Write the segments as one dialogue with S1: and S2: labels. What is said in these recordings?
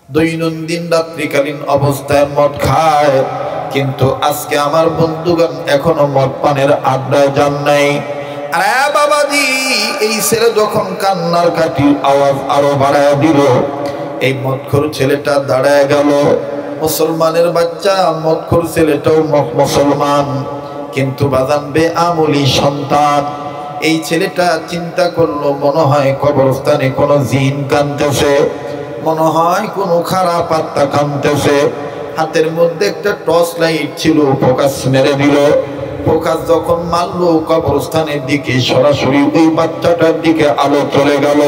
S1: দৈনন্দিন রাত্রিকালীন অবস্থায় মদ খায়, কিন্তু আজকে আমার বন্ধুগণ এখনো মদ পানের আড্ডায় যান নাই। আরে বাবাজি, এই ছেলে যখন কান্নার কাঠির আওয়াজ আরো বাড়ায় দিল, এই মদখোর ছেলেটা দাঁড়ায় গেল। মুসলমানের বাচ্চা, মদখোর ছেলেটাও মুসলমান, কিন্তু বাজান বেআমলি সন্তান। এই ছেলেটা চিন্তা করলো, মনে হয় কবরস্থানে কোনো জিন কাঁদতেছে, মনে হয় কোনো খারাপ আত্মা কাঁদতেছে। হাতের মধ্যে একটা টর্চ লাইট ছিল, ফোকাস মেরে দিল। ফোকাস যখন মারলো কবরস্থানের দিকে, সরাসরি ওই বাচ্চাটার দিকে আলো চলে গেল।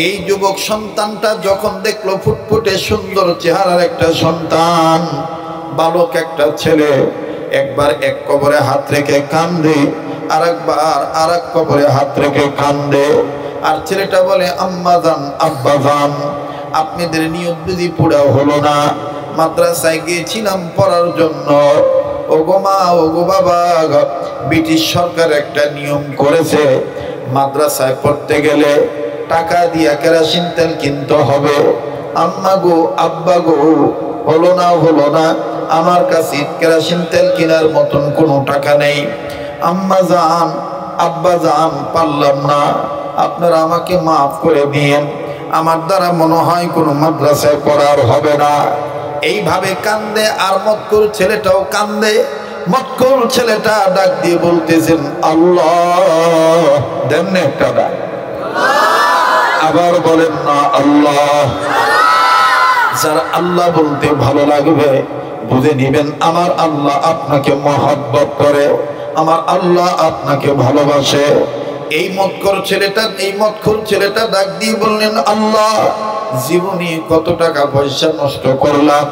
S1: এই যুবক সন্তানটা যখন দেখলো ফুটফুটে সুন্দর চেহারার একটা সন্তান, বালক একটা ছেলে, একবার এক কবরে হাত রেখে কান্দে, আর একবার আর এক কবরে হাত রেখে কান্দে। আর ছেলেটা বলে, আম্মা জান, আব্বা জান, আপনাদের নিয়ত বুঝি পুরা হলো না? মাদ্রাসায় গিয়েছিলাম পড়ার জন্য, ওগো মা, ওগো বাবা, ব্রিটিশ সরকার একটা নিয়ম করেছে, মাদ্রাসায় পড়তে গেলে টাকা দিয়া কেরোসিন তেল কিনতে হবে। আম্মা গো, আব্বা গো, হলো না, আমার কাছে কেরোসিন তেল কেনার মতন কোনো টাকা নেই। আম্মা জান, আব্বা জান, পারলাম না, আপনারা আমাকে মাফ করে দিন, আমার দ্বারা মনে হয় কোনো মাদ্রাসায় পড়ার হবে না। এইভাবে কান্দে, আর মক্কুর ছেলেটাও কান্দে। মক্কুর ছেলেটা ডাক দিয়ে বলতেছেন, আল্লাহ, দেন একটা ডাক, আবার বলেন না আল্লাহ। যার আল্লাহ বলতে ভালো লাগবে বুঝে নিবেন, আমার আল্লাহ আপনাকে মহব্বত করে, আমার আল্লাহ আপনাকে ভালোবাসে। এই মদখোর ছেলেটা ডাক দিয়ে বললেন, আল্লাহ, জীবনে কত টাকা পয়সা নষ্ট করলাম,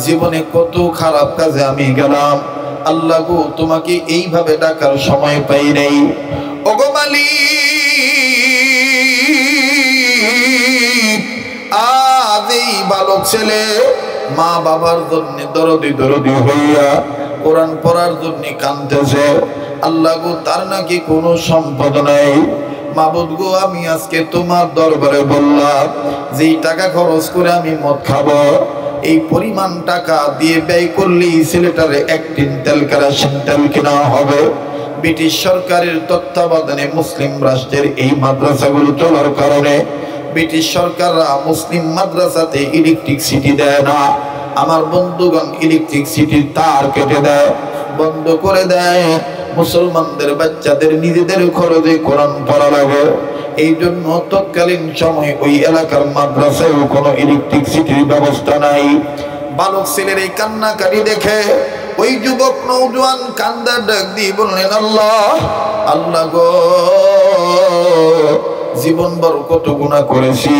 S1: জীবনে কত খারাপ কাজে আমি গেলাম, আল্লাহ গো, তোমাকে এইভাবে ডাকার সময় পাই নাই। ওগো মালিক, আজ এই বালক ছেলে মা বাবার জন্য দরদি হইয়া কোরআন পড়ার জন্য কাঁদতেছে। আল্লাহ গো, তার নাকি কোনো সম্পদ নাই। মাবুদ গো, আমি আজকে তোমার দরবারে বললাম, যেই টাকা খরচ করে আমি মদ খাবো, এই পরিমাণ টাকা দিয়ে ব্যয় করলেই ছেলেটারে এক টিন তেল কেরোসিন তেল কেনা হবে। ব্রিটিশ সরকারের তত্ত্বাবধানে মুসলিম রাষ্ট্রের এই মাদ্রাসাগুলো চলার কারণে ব্রিটিশ সরকাররা মুসলিম মাদ্রাসাতে ইলেকট্রিসিটি দেয় না। আমার বন্ধুগণ, ইলেকট্রিসিটির তার কেটে দেয়, বন্ধ করে দেয়। মুসলমানদের বাচ্চাদের নিজেদের খরচে কোরআন পড়া লাগে। এই জন্য তৎকালীন সময় ওই এলাকার মাদ্রাসায়ও কোনো ইলেকট্রিসিটির ব্যবস্থা নাই। বালক ছেলের এই কান্নাকাটি দেখে ওই যুবক নওজোয়ান কান্দার ডাক দিয়ে বললেন, আল্লাহ, আল্লাহ গো, জীবন ভর কত গুনাহ করেছি,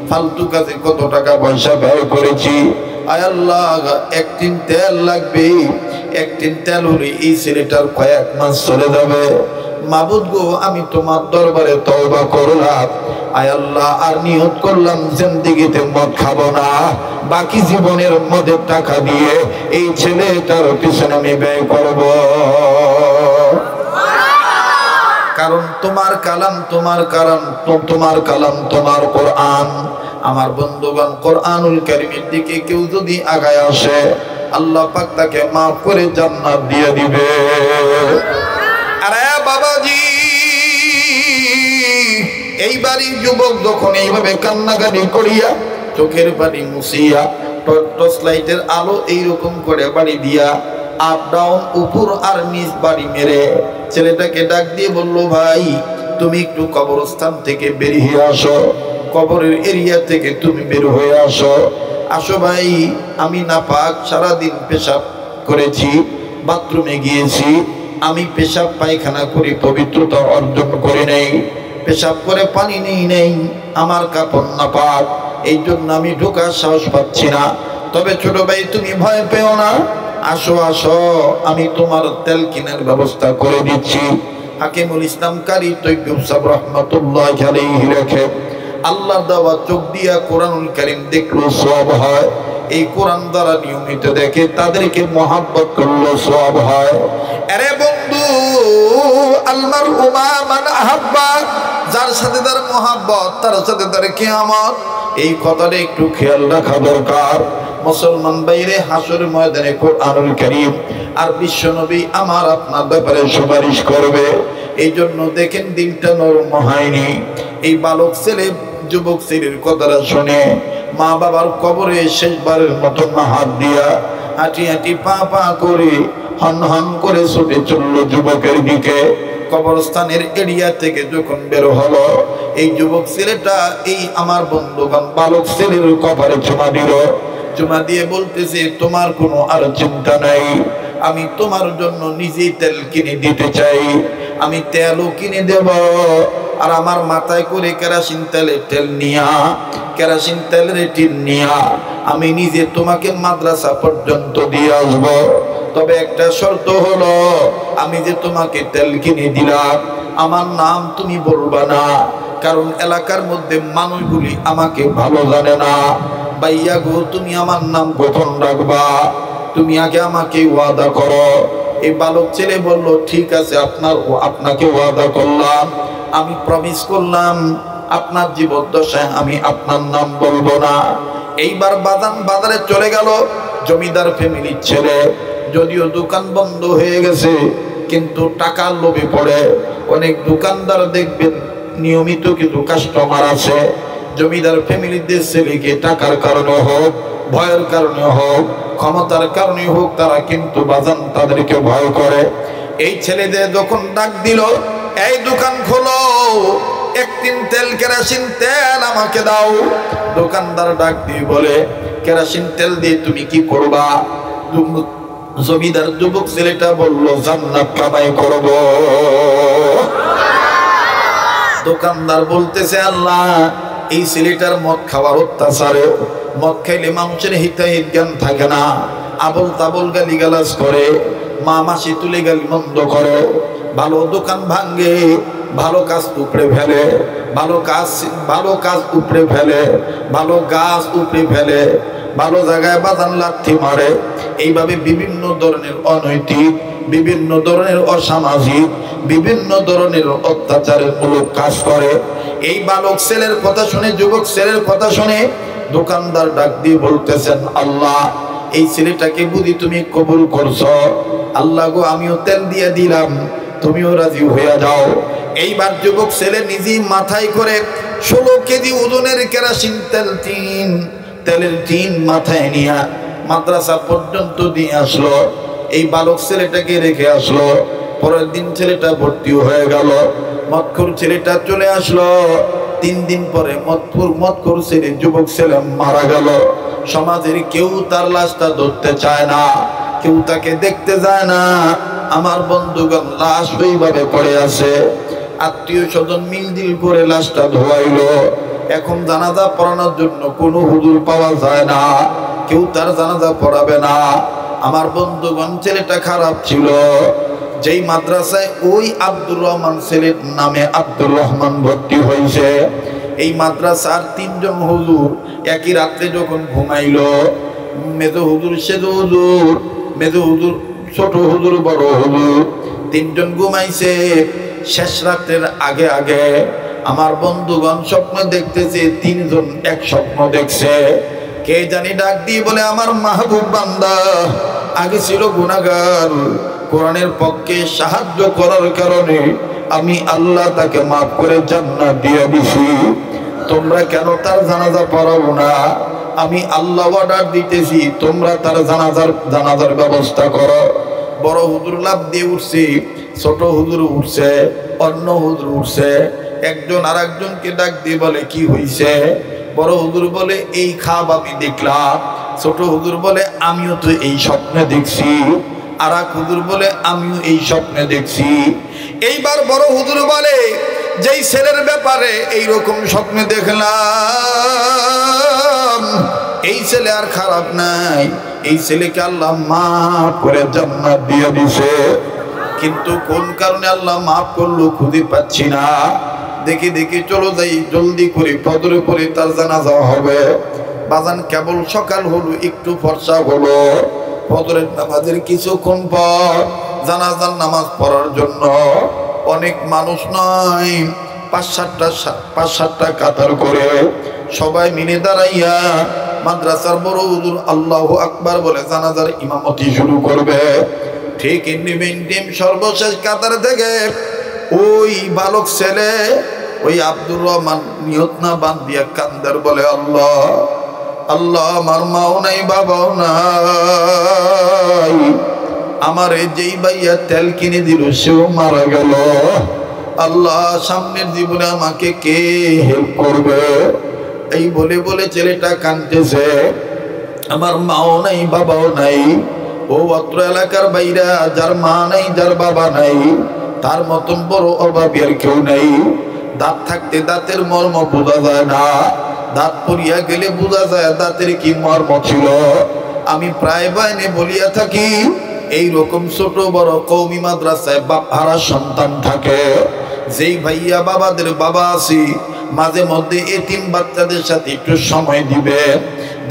S1: ফালতু কাজে কত টাকা পয়সা ব্যয় করেছি, আয় আল্লাহ, এক টিন তেল লাগবে, এক টিন তেল হলে এই ছেলেটার কয়েক মাস চলে যাবে। মাবুদ গো, আমি তোমার দরবারে তওবা করলাম, আয় আল্লাহ, আর নিয়ত করলাম জিন্দেগিতে মদ খাবো না, বাকি জীবনের মদের টাকা দিয়ে এই ছেলেটার পিছনে আমি ব্যয় করব। কারণ তোমার কালাম, তোমার কোরআন। আমার বন্ধুগণ, কোরআনুল কারীমের দিকে কেউ যদি আগায় আসে, আল্লাহ পাক তাকে মাফ করে জান্নাত দিয়ে দিবে। আরে বাবাজি, এইবারই যুবক যখন এইভাবে কান্নাকাটি করিয়া চোখের পানি মুছিয়া টর্চ লাইটের আলো এইরকম করে বাড়ি দিয়া আপ ডাউন, উপর আর নিচ বাড়ি মেরে ছেলেটাকে ডাক দিয়ে বলল, ভাই, তুমি একটু কবরস্থান থেকে বেরিয়ে আসো, কবরের এরিয়া থেকে তুমি বের হয়ে আসো। আসো ভাই, আমি নাপাক, সারাদিন পেশাব করেছি, বাথরুমে গিয়েছি, আমি পেশাব পায়খানা করে পবিত্রতা অর্জন করে নেই, পেশাব করে পানি নেই, আমার কাপড় নাপাক, এই জন্য আমি ঢোকার সাহস পাচ্ছি না। তবে ছোট ভাই, তুমি ভয় পেও না, আসো আসো, আমি তোমার তেল কেনার ব্যবস্থা করে দিচ্ছি। হাকিমুল ইসলাম কারি তৈয়ব সাহেব রহমাতুল্লাহি আলাইহি রেখে আল্লাহ দেওয়া চোখ দিয়া কোরআনুল কারীম দেখলো সওয়াব হয়। এই কোরআন দ্বারা নিয়মিত দেখে তাদেরকে মহব্বত করলো সওয়াব হয়। আরে বন্ধু, আল মারউ মা মান আহাব্বা, যার সাথে তার মহব্বত তার সাথে তার কিয়ামত। এই কথাটা একটু খেয়াল রাখা দরকার। মুসলমান বাইরে হাসর ময়দানে কোরআনুল কারীম আর বিশ্বনবী আমার আপনার ব্যাপারে সুপারিশ করবে। এই জন্য দেখেন দিনটা নরম হয়নি। এই বালক ছেলে যুবক ছেলের কথাটা শুনে মা বাবার কবরে শেষবারের মতো হাত দিয়া হাঁটি হাঁটি পা পা করে হন হন করে ছুটে চললো যুবকের দিকে। কবরস্থানের এরিয়া থেকে যখন বের হলো, এই যুবক ছেলেটা এই আমার বন্ধুগণ বালক ছেলের কপালে চুমা দিল। চুমা দিয়ে বলতেছে, তোমার কোনো আর চিন্তা নাই, আমি তোমার জন্য নিজেই তেল কিনে দিতে চাই, আমি তেলও কিনে দেব। আর আমার মাথায় করে কেরোসিন তেলের তেল নিয়া, কেরোসিন তেলের টিন নিয়া আমি নিজে তোমাকে মাদ্রাসা পর্যন্ত দিয়ে আসবো। তবে একটা শর্ত হলো, আমি যে তোমাকে তেল কিনে দিলাম আমার নাম তুমি বলবা না, কারণ এলাকার মধ্যে মানুষগুলি আমাকে ভালো জানে না। ভাইয়া গো, তুমি আমার নাম গোপন রাখবা, তুমি আগে আমাকে ওয়াদা করো। এই বালক ছেলে বলল, ঠিক আছে, আপনাকে ওয়াদা করলাম, আমি প্রমিস করলাম আপনার জীবদ্দশায় আমি আপনার নাম বলবো না। এইবার বাজারে চলে গেল জমিদার ফ্যামিলির ছেলে। যদিও দোকান বন্ধ হয়ে গেছে, কিন্তু টাকার লোভে পড়ে অনেক দোকানদার দেখবেন নিয়মিত কিছু কাস্টমার আছে। জমিদার ফ্যামিলিদের ছেলেকে টাকার কারণে হোক, ভয়ের কারণে হোক, ক্ষমতার কারণে হোক, তারা কিন্তু বাজান তাদেরকে ভয় করে। এই ছেলেদের যখন ডাক দিল, এই দোকান খোলো, এক টিন তেল কেরোসিন তেল আমাকে দাও। দোকানদার ডাক দিয়ে বলে, কেরোসিন তেল দিয়ে তুমি কি করবা? জমিদার যুবক ছেলেটা বলল, জান্নাত কামাই করব। দোকানদার বলতেছে, আল্লাহ, এই ছেলেটার মদ খাওয়ার অত্যাচারে, মদ খাইলে মানুষের হিতাহিত জ্ঞান থাকে না, আবল তাবল গালিগালাজ করে, মা মাসি তুলে গালি মন্দ করে, ভালো দোকান ভাঙ্গে, ভালো কাজ উপড়ে ফেলে, ভালো কাজ উপড়ে ফেলে, ভালো গাছ উপড়ে ফেলে, ভালো জায়গায় বাজান লাথি মারে। এইভাবে বিভিন্ন ধরনের অনৈতিক, বিভিন্ন ধরনের অসামাজিক, বিভিন্ন ধরনের অত্যাচারের মূলক কাজ করে। এই বালক ছেলের কথা শুনে, যুবক ছেলের কথা শুনে দোকানদার ডাক দিয়ে বলতেছেন, আল্লাহ, এই ছেলেটাকে বুঝি তুমি কবুল করছো। আল্লাহ গো, আমিও তেল দিয়ে দিলাম, তুমিও রাজি হয়ে যাও। এইবার যুবক ছেলে নিজেই মাথায় করে 16 কেজি ওজনের কেরোসিন তেলের টিন মাথায় নিয়ে মাদ্রাসা পর্যন্ত দিয়ে আসলো। এই বালক ছেলেটাকে রেখে আসলো। পরের দিন ছেলেটা ভর্তি হয়ে গেল। মদখোর ছেলেটা চলে আসলো। 3 দিন পরে মদখোর ছেলে, যুবক ছেলে মারা গেল। সমাজের কেউ তার লাশটা ধরতে চায় না, কেউ তাকে দেখতে যায় না। আমার বন্ধুগণ, লাশ ওইভাবে পড়ে আছে। আত্মীয় স্বজন মিলদিল করে লাশটা ধোয়াইলো। এখন জানাজা পড়ানোর জন্য কোনো হুজুর পাওয়া যায় না, কেউ তার জানাজা পড়াবে না। আমার বন্ধুগণ, ছেলেটা খারাপ ছিল। যেই মাদ্রাসায় ওই আব্দুর রহমান ছেলের নামে আব্দুর রহমান ভর্তি হয়েছে, এই মাদ্রাসার 3 জন হুজুর একই রাত্রে যখন ঘুমাইলো, মেজো হুজুর, সেজো হুজুর, মেজো হুজুর, ছোট হুজুর, বড় হুজুর, 3 জন ঘুমাইছে। শেষ রাতের আগে আগে আমার বন্ধুগণ স্বপ্ন দেখতেছে, 3 জন এক স্বপ্ন দেখছে। কে জানি ডাক দিয়ে বলে, আমার মাহবুব বান্দা আগে ছিল গুনাহগার, কোরআনের পক্ষে সাহায্য করার কারণে আমি আল্লাহ তাকে মাফ করে জান্নাত দিয়ে দিছি। তোমরা কেন তার জানাজা পড়াবো না? আমি আল্লাহ অর্ডার দিতেছি, তোমরা তার জানাজার ব্যবস্থা করো। বড় হুজুর লাভ দিয়ে উঠছে, ছোট হুজুর উঠছে, অন্য হুজুর উঠছে। একজন আর একজনকে ডাক দিয়ে বলে, কি হইছে? বড় হুজুর বলে, এই খাব আমি দেখলাম। ছোট হুজুর বলে, আমিও তো এই স্বপ্নে দেখছি। আর এক হুজুর বলে, আমিও এই স্বপ্নে দেখছি। এইবার বড় হুজুর বলে, যেই ছেলের ব্যাপারে এইরকম স্বপ্নে দেখলাম, এই ছেলে আর খারাপ নাই, এই ছেলেকে আল্লাহ মাফ করে জান্নাত দিয়ে দিছে। কিন্তু কোন কারণে আল্লাহ মাফ করলো খুঁজে পাচ্ছি না। দেখি দেখি চলো যাই, জলদি করে ফজরে পরে তার জানাজা হবে। বাজান কেবল সকাল হলো, একটু ফর্সা হলো। ফজরের নামাজের কিছুক্ষণ পর জানাজার নামাজ পড়ার জন্য অনেক মানুষ নয়, ৫-৭টা কাতার করে সবাই মিলে দাঁড়াইয়া মাদ্রাসার বড় হুজুর আল্লাহু আকবার বলে জানাজার ইমামতি শুরু করবে। ঠিক ইন্ডিমেন্টিম সর্বশেষ কাতার থেকে ওই বালক ছেলে ওই আব্দুর রহমান নিয়ত না বান্ধিয়া কান্দার বলে, আল্লাহ আল্লাহ, আমার মাও নাই বাবাও নাই, আমার যেই ভাইয়া তেল কিনে দিল সেও মারা গেল, আল্লাহ সামনের জীবনে আমাকে কে হেল্প করবে? এই বলে বলে ছেলেটা কাঁদতেছে, আমার মাও নাই বাবাও নাই। ও অত্র এলাকার বাইরা যার মা নাই যার বাবা নাই তার মতন বড় অভাবী আর কেউ নেই। দাঁত থাকতে দাঁতের মর্ম বোঝা যায় না, দাঁত পড়িয়া গেলে বোঝা যায় দাঁতের কি মর্ম ছিল। আমি প্রায় বাইনে বলিয়া থাকি, এই রকম ছোট বড় কওমি মাদ্রাসায় বাপ হারা সন্তান থাকে। যেই ভাইয়া বাবাদের বাবা আছি মাঝে মধ্যে এতিম বাচ্চাদের সাথে একটু সময় দিবে,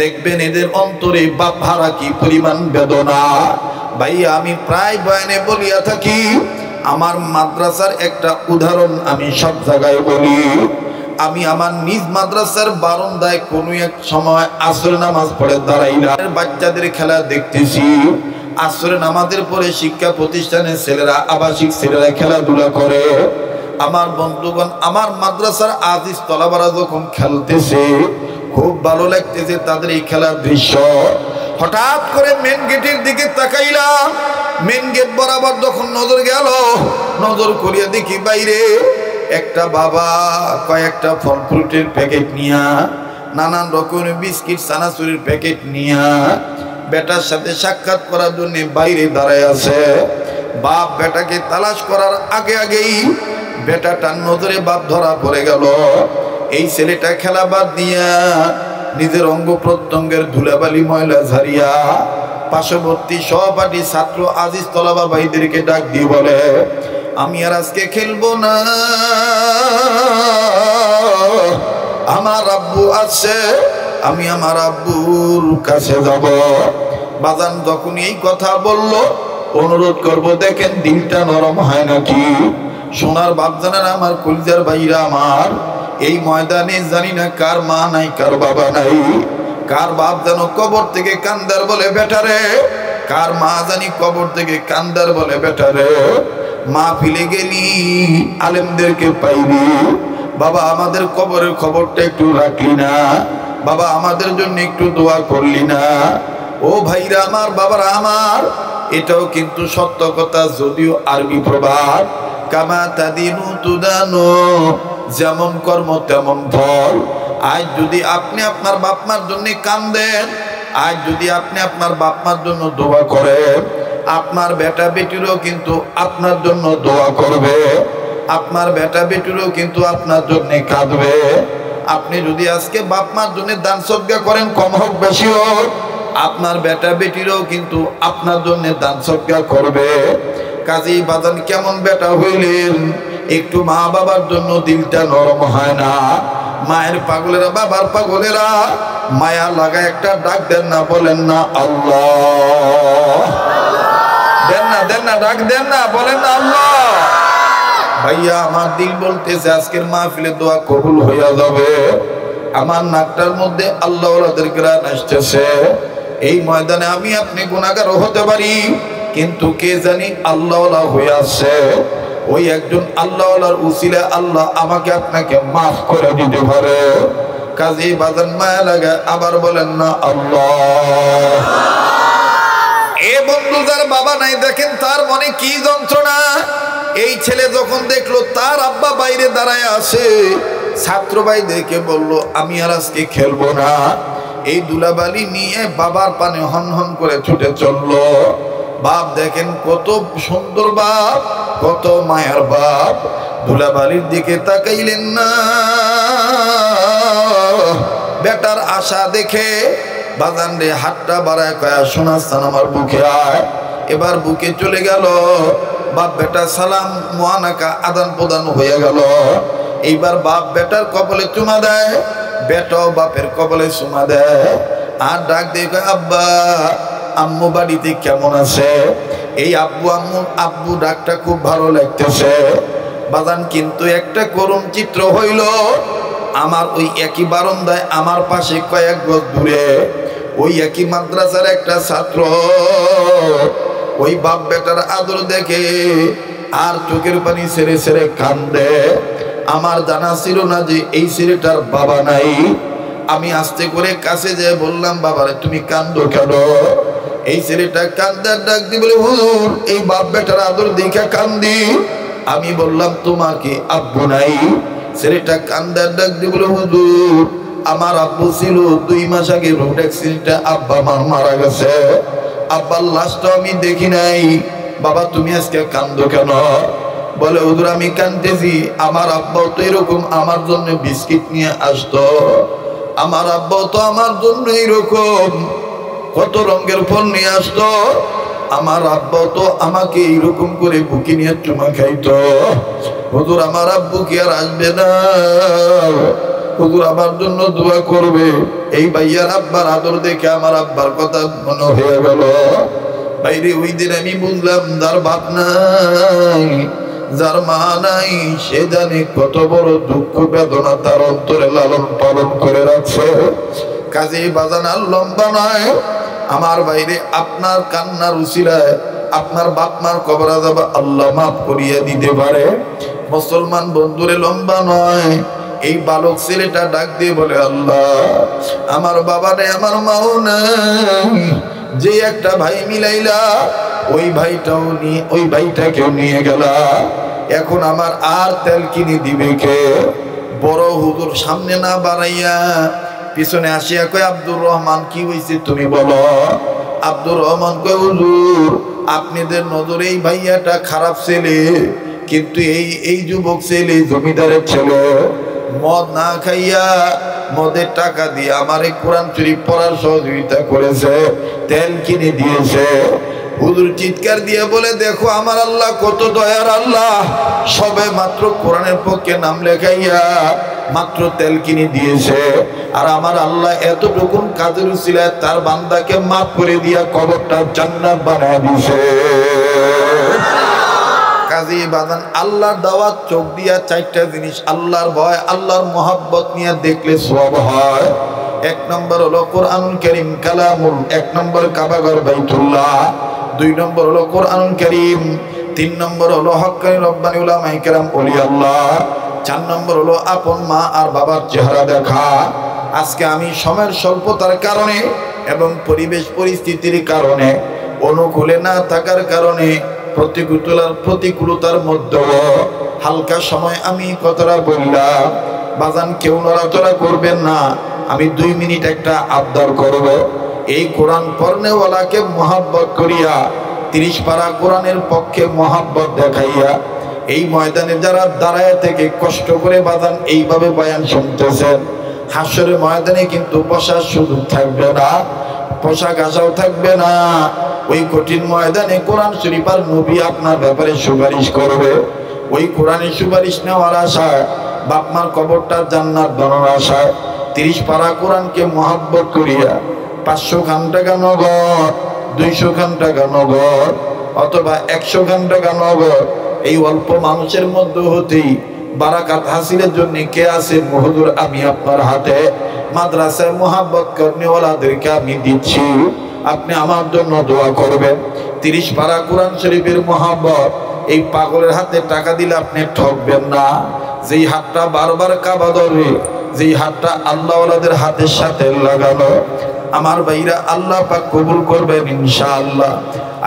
S1: দেখবেন এদের অন্তরে বাপ হারা কি পরিমাণ বেদনা। ভাইয়া আমি প্রায় বয়ানে বলিয়া থাকি, আমার মাদ্রাসার একটা উদাহরণ আমি সব জায়গায় বলি। আমি আমার নিজ মাদ্রাসার বারান্দায় কোনো এক সময় আসরের নামাজ পড়ে দাঁড়াইলাম, বাচ্চাদের খেলা দেখতেছি। আসরের নামাজের পরে শিক্ষা প্রতিষ্ঠানের ছেলেরা, আবাসিক ছেলেরা খেলাধুলা করে। আমার বন্ধুগণ, আমার মাদ্রাসার আজিজ তলাবারা যখন খেলতেছে খুব ভালো লাগতেছে তাদের এই খেলার দৃশ্য। হঠাৎ করে মেন গেটের দিকে তাকাইলাম, মেন গেট বরাবর যখন নজর গেল, নজর করিয়া দেখি বাইরে একটা বাবা কয়েকটা ফল ফ্রুটের প্যাকেট নিয়া, নানান রকমের বিস্কিট চানাচুরের প্যাকেট নিয়া বেটার সাথে সাক্ষাৎ করার জন্য বাইরে দাঁড়ায় আছে। বাপ বেটাকে তালাশ করার আগে আগেই বেটাটার নজরে বাপ ধরা পড়ে গেল। এই ছেলেটা খেলা বাদ দিয়া নিজের অঙ্গ প্রত্যঙ্গের ধুলাবালি ময়লা ঝাড়িয়া পার্শ্ববর্তী সহপাঠী ছাত্র আজিজ তলাবা ভাইদেরকে ডাক দিয়ে বলে, আমি আর আজকে খেলবো না, আমার আব্বু আছে, আমি আমার আব্বুর কাছে যাব। বাজান যখন এই কথা বলল, অনুরোধ করব, দেখেন দিলটা নরম হয় নাকি। সোনার বাপজানার আমার কলিজার ভাইরা আমার, এই ময়দানে জানি না কার মা নাই কার বাবা নাই, কার বাপ যেন কবর থেকে কান্দার বলে বেটারে, কার মা জানি কবর থেকে কান্দার বলে বেটারে। মা ফিলে গেলি আলেমদেরকে পাইলি, বাবা আমাদের কবরের খবরটা একটু রাখলি না, বাবা আমাদের জন্য একটু দোয়া করলি না। ও ভাইরা আমার, বাবারা আমার, এটাও কিন্তু সত্য কথা, যদিও আরবি প্রবাদ, কামা তাদিনু তুদানু, যেমন কর্ম তেমন ফল। আজ যদি আপনি আপনার বাপ মার জন্য কান্দেন, আজ যদি আপনি আপনার বাপ মার জন্য দোয়া করেন, আপনার বেটা বেটিরও কিন্তু আপনার জন্য দোয়া করবে, আপনার বেটা বেটিরও কিন্তু আপনার জন্য কাঁদবে। আপনি যদি আজকে বাপ মার জন্য দান সদকা করেন, কম হোক বেশি হোক, আপনার বেটা বেটিরও কিন্তু আপনার জন্য দান সদকা করবে। কাজী বাজান কেমন বেটা হইলেন, একটু মা বাবার জন্য দিলটা নরম হয় না? মায়ের পাগলেরা, বাবার পাগলেরা মায়া লাগা একটা ডাক দেন না, বলেন না আল্লাহ, দেন না, দেন না, ডাক দেন না, বলেন না আল্লাহ। ভাইয়া আমার দিল বলতেছে আজকের মাহফিলে দোয়া কবুল হইয়া যাবে। আমার নাকটার মধ্যে আল্লাহ ওয়ালাদের গ্রান আসতেছে। এই ময়দানে আমি আপনি গুনাহগার হতে পারি, কিন্তু কে জানি আল্লাহ ওয়ালা হয়ে আছে। ওই একজন আল্লাহ ওয়ালার উসিলা আল্লাহ আমাকে আপনাকে মাফ করে দিতে পারে। কাজী বাজান মায়া লাগে, আবার বলেন না আল্লাহ। এ বন্ধু, যার বাবা নাই দেখেন তার মনে কি যন্ত্রণা। এই ছেলে যখন দেখলো তার আব্বা বাইরে দাঁড়ায় আছে, ছাত্র ভাইদেরকে বলল, আমি আর আজকে খেলবো না। এই দুলাবালি নিয়ে বাবার পানে হন হন করে ছুটে চললো। বাপ দেখেন কত সুন্দর বাপ, কত মায়ার বাপ, দুলাবালির দিকে তাকাইলেন না। বেটার আশা দেখে বাজান রে হাতটা বাড়ায় কয়া, শোনাস্তান আমার বুকে আয়। এবার বুকে চলে গেল। বাপ বেটা সালাম মুআনাকা আদান প্রদান হয়ে গেল। এইবার বাপ বেটার কপালে চুমা দেয়, বেটাও বাপের কপালে চুমা দেয়, আর ডাক দিয়ে আব্বা আম্মু বাড়িতে কেমন আছে? এই আব্বু ডাকটা খুব ভালো লাগতেছে বাজান, কিন্তু একটা করুণ চিত্র হইল, আমার ওই একই বারান্দায় আমার পাশে কয়েক গজ দূরে ওই একই মাদ্রাসার একটা ছাত্র ওই বাপ বেটার আদর দেখে আর চোখের পানি ছেড়ে ছেড়ে কান্দে। আমার জানা ছিল না যে এই ছেলেটার বাবা নাই। আমি আস্তে করে কাছে যেয়ে বললাম, বাবারে তুমি কান্দো কেন? এই ছেলেটা কান্দার ডাক দি বলে, হুজুর এই বাপ বেটার আদর দেখে কান্দি। আমি বললাম, তোমার কি আব্বু নাই? ছেলেটা কান্দার ডাক দি বলে, হুজুর আমার আব্বু ছিল 2 মাস আগে রোড অ্যাক্সিডেন্টে আব্বা আমার মারা গেছে, আব্বার লাশটা আমি দেখি নাই। বাবা তুমি আজকে কান্দো কেন? বলে, হুজুর আমি কাঁদতেছি, আমার আব্বাও তো এরকম আমার জন্য বিস্কিট নিয়ে আসতো, আমার আব্বাও তো আমার জন্য এরকম কত রঙের ফল নিয়ে আসতো, আমার আব্বাও তো আমাকে এইরকম করে বুকে নিয়ে চুমা খাইতো। হুজুর আমার আব্বু কি আর আসবে না? হুজুর আমার জন্য দোয়া করবে। এই ভাইয়ার আব্বার আদর দেখে আমার আব্বার কথা মনে হয়ে গেল। বাইরে ওই দিন আমি বুঝলাম, যার বাপ নাই, যার মা নাই, সে জানে কত বড় দুঃখ বেদনা তার অন্তরে লালন পালন করে রাখছে। কাজে বাজান আর লম্বা নয় আমার বাইরে, আপনার কান্নার উসিলায় আপনার বাপ মার কবর আযাব আল্লাহ মাফ করিয়ে দিতে পারে। মুসলমান বন্ধুরে লম্বা নয়, এই বালক ছেলেটা ডাক দিয়ে বলে, আল্লাহ আমার বাবা নেই, আমার মাও নেই, যে একটা ভাই মিলাইলা ওই ভাইটাকেও নিয়ে গেলা, এখন আমার আর তেল কিনে দিবে কে? বড় হুজুর সামনে না বাড়াইয়া পিছনে আসিয়া কয়, আব্দুর রহমান কি হয়েছে তুমি বলো? আব্দুর রহমান কয়, হুজুর আপনাদের নজরে এই ভাইয়াটা খারাপ ছেলে, কিন্তু এই যুবক ছেলে জমিদারের ছেলে, মদ না খাইয়া মদের টাকা দিয়ে আমারে কোরআন শরীফ পড়ার সহযোগিতা করেছে, তেল কিনে দিয়েছে। হুজুর চিৎকার দিয়ে বলে, দেখো আমার আল্লাহ কত দয়ার আল্লাহ, সবে মাত্র কোরআনের পক্ষে নাম লেখাইয়া মাত্র তেল কিনে দিয়েছে, আর আমার আল্লাহ এতটুকুন কাজের উসিলায় তার বান্দাকে মাফ করে দিয়া কবরটা জান্নাত বানায় দিয়েছে। কাজী বাজান আল্লাহর দাওয়াত চোখ দিয়া 4টা জিনিস, আল্লাহর ভয়, আল্লাহর মোহাব্বত নিয়ে দেখলে সওয়াব হয়। 1 নম্বর হলো কোরআনুল কারীম কালামুল, 1 নম্বর কাবাগর বাইতুল্লাহ, 2 নম্বর হলো কোরআনুল কারীম, 3 নম্বর হলো হক্কানি রব্বানি উলামায়ে কেরাম ওলি আল্লাহ, 4 নম্বর হলো আপন মা আর বাবার চেহারা দেখা। আজকে আমি সময়ের স্বল্পতার কারণে এবং পরিবেশ পরিস্থিতির কারণে, অনুকূলে না থাকার কারণে, প্রতিকূলতার মধ্যে হালকা সময় আমি কথাটা বললাম। বাজান কেউ নড়াচড়া করবেন না, আমি 2 মিনিট একটা আবদার করব। এই কোরআন পড়নেওয়ালাকে মহাব্বত করিয়া 30 পারা কোরআনের পক্ষে মহাব্বত দেখাইয়া এই ময়দানে যারা দাঁড়ায় থেকে কষ্ট করে বাজান এইভাবে বয়ান শুনতেছেন, হাসরের ময়দানে কিন্তু বসার সুযোগ থাকবে না, পোশাক আশাও থাকবে না। ওই কঠিন ময়দানে কোরআন শরীফ আর নবী আপনার ব্যাপারে সুপারিশ করবে। ওই কোরআনের সুপারিশ নেওয়ার আশায়, বাপমার কবরটার জান্নাত বানানোর আশায় 30 পারা কোরআনকে মহাব্বত করিয়া 500 খান টাকা নগদ, 200 খান টাকা নগদ অথবা 100 খান টাকা নগদ, এই অল্প মানুষের মধ্যে হতেই বারাকাত হাসিলের জন্য কে আছে? হুজুর আমি আপনার হাতে মাদ্রাসায় মহাব্বত করনেওয়ালাদেরকে আমি দিচ্ছি, আপনি আমার জন্য দোয়া করবেন। 30 পারা কোরআন শরীফের মহাব্বত, এই পাগলের হাতে টাকা দিলে আপনি ঠকবেন না। যেই হাতটা বারবার কাবা ধরবে, যেই হাতটা আল্লাহওয়ালাদের হাতের সাথে লাগানো, আমার ভাইরা আল্লাহ পাক কবুল করবেন ইনশাআল্লাহ।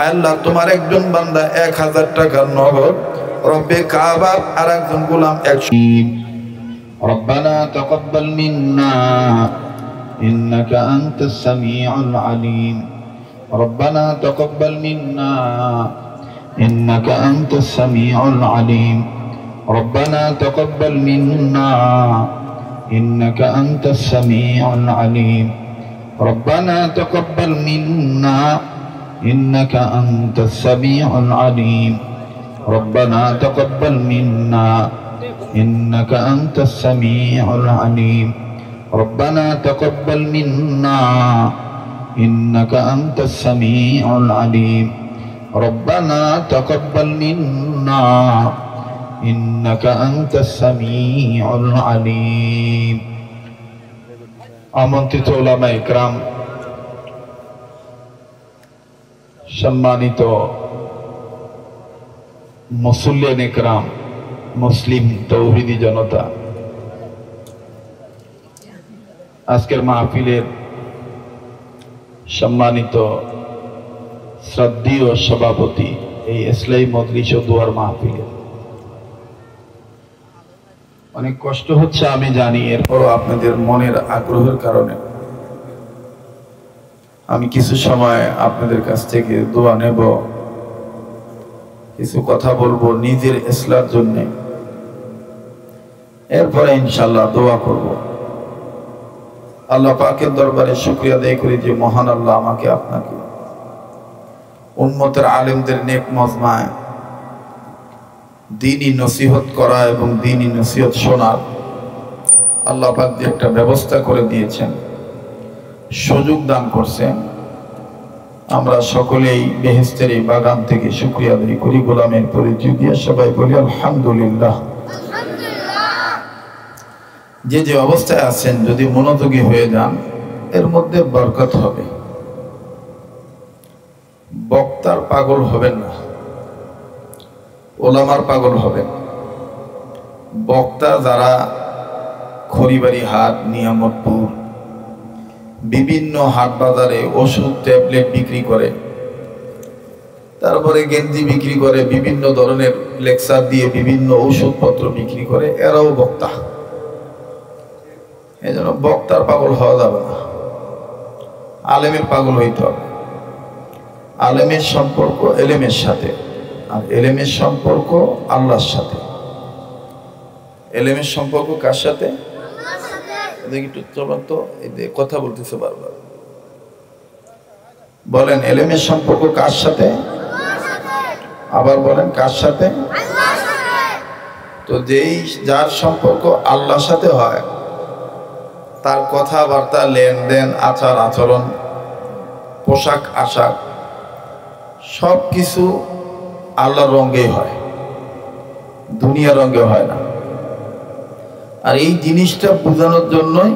S1: আল্লাহ তোমার একজন বান্দা 1000 টাকা নগদ, রব্বে কাবা আর একজন গোলাম 100। রব্বানা তাকাব্বাল মিন্না ইন্নাকা আনতাস সামিউল আলিম, রব্বানা তাকাব্বাল মিন্না ইন্নাকা আনতাস সামিউল আলিম, রব্বানা তাকাব্বাল মিন্না ইন্নাকা আনতাস সামিউল আলিম, রব্বানা তাকাব্বাল মিন্না ইন্নাকা আনতাস সামিউল আলিম, রব্বানা তাকাব্বাল মিন্না ইন্নাকা আনতাস সামিউল আলিম, রব্বানা তাকাব্বাল মিন্না ইন্নাকা আনতাস সামিউল আলিম, রব্বানা তাকাব্বাল মিন্না ইন্নাকা আনতাস সামিউল আলিম। আমন্ত্রিত উলামায়ে ইকরাম, সম্মানিত মুসল্লিয়ান ইকরাম, মুসলিম তৌহিদি জনতা, আজকের মাহফিলের সম্মানিত শ্রদ্ধেয় সভাপতি, এই ইসলামী মজলিস ও দোয়ার মাহফিলে অনেক কষ্ট হচ্ছে আমি জানি, এরপরও আপনাদের মনের আগ্রহের কারণে আমি কিছু সময় আপনাদের কাছ থেকে দোয়া নেব, কিছু কথা বলবো নিজের ইসলার জন্য, এরপরে ইনশাআল্লাহ দোয়া করব। আল্লাহ পাকের দরবারে শুকরিয়া আদায় করি যে মহান আল্লাহ আমাকে আপনাকে উম্মতের আলেমদের নেক মজমায় দ্বীনি নসিহত করা এবং দ্বীনি নসিহত শোনার আল্লাহ পাক যে একটা ব্যবস্থা করে দিয়েছেন, সুযোগ দান করছেন। আমরা সকলেই বেহেশতের এই বাগান থেকে শুকরিয়া আদায় করি, গোলামের পরিচয় দিয়ে সবাই বলি আলহামদুলিল্লাহ। যে যে অবস্থায় আছেন যদি মনোযোগী হয়ে যান, এর মধ্যে বরকত হবে। বক্তার পাগল হবেন না, ওলামার পাগল হবেন। বক্তা যারা খড়িবাড়ি হাট, নিয়ামতপুর, বিভিন্ন হাট বাজারে ওষুধ ট্যাবলেট বিক্রি করে, তারপরে গেঞ্জি বিক্রি করে, বিভিন্ন ধরনের লেকচার দিয়ে বিভিন্ন ওষুধপত্র বিক্রি করে, এরাও বক্তা। এই জন্য বক্তার পাগল হওয়া যাবে না, আলেমের পাগল হইতে হবে। আলেমের সম্পর্ক এলেমের সাথে, আর এলেমের সম্পর্ক আল্লাহর সাথে। এলেমের সম্পর্ক কার সাথে? একটু চলুন তো, এই যে কথা বলতেছে বারবার, বলেন এলেমের সম্পর্ক কার সাথে? আবার বলেন কার সাথে? তো যেই যার সম্পর্ক আল্লাহর সাথে হয়, তার কথাবার্তা, লেনদেন, আচার আচরণ, পোশাক আশাক সব কিছু আল্লাহর রঙেই হয়, দুনিয়ার রঙে হয় না। আর এই জিনিসটা বোঝানোর জন্যই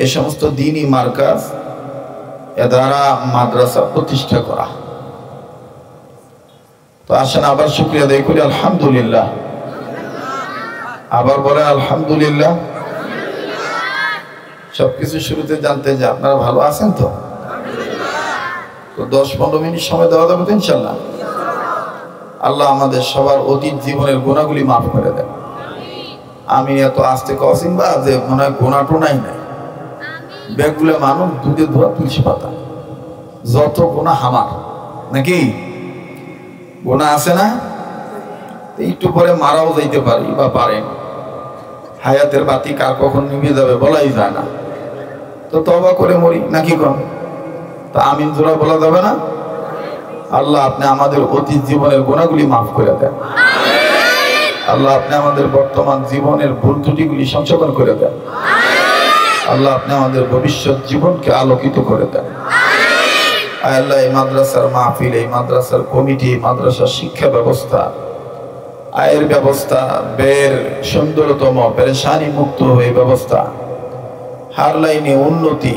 S1: এই সমস্ত দ্বীনি মার্কাজ, এদারা, মাদ্রাসা প্রতিষ্ঠা করা। তো আসেন আবার শুকরিয়া আদায় করি আলহামদুলিল্লাহ। আবার বলেন আলহামদুলিল্লাহ। সবকিছু শুরুতে জানতে যে আপনারা ভালো আছেন তো? 10-15 মিনিট সময় দেওয়া যাবে তো ইনশাল্লাহ? আল্লাহ আমাদের সবার অতীত জীবনের গুণাগুলি মাফ করে দেন। আমি এত আস্তে কসিন বা যে মনে হয় গোনা টোনাই নাই, ব্যাগগুলো মানুষ দুধে ধোয়া তুলসী পাতা, যত গোনা হামার নাকি গোনা আছে না? একটু পরে মারাও যাইতে পারি বা পারেন, হায়াতের বাতি কার কখন নিভে যাবে বলাই যায় না। তো তওবা করে মরি নাকি কম? তা আমিন জোড়া বলা যাবে না? আল্লাহ আপনি আমাদের অতীত জীবনের গুনাহগুলি মাফ করে দেন। আল্লাহ আপনি আমাদের বর্তমান জীবনের ভুল ত্রুটিগুলি সংশোধন করে দেন। আল্লাহ আপনি আমাদের ভবিষ্যৎ জীবনকে আলোকিত করে দেন। আল্লাহ এই মাদ্রাসার মাহফিল, এই মাদ্রাসার কমিটি, মাদ্রাসার শিক্ষা ব্যবস্থা, আয়ের ব্যবস্থা, ব্যয়ের সুন্দরতম পেরেশানি মুক্ত হয়ে ব্যবস্থা, হার লাইনে উন্নতি,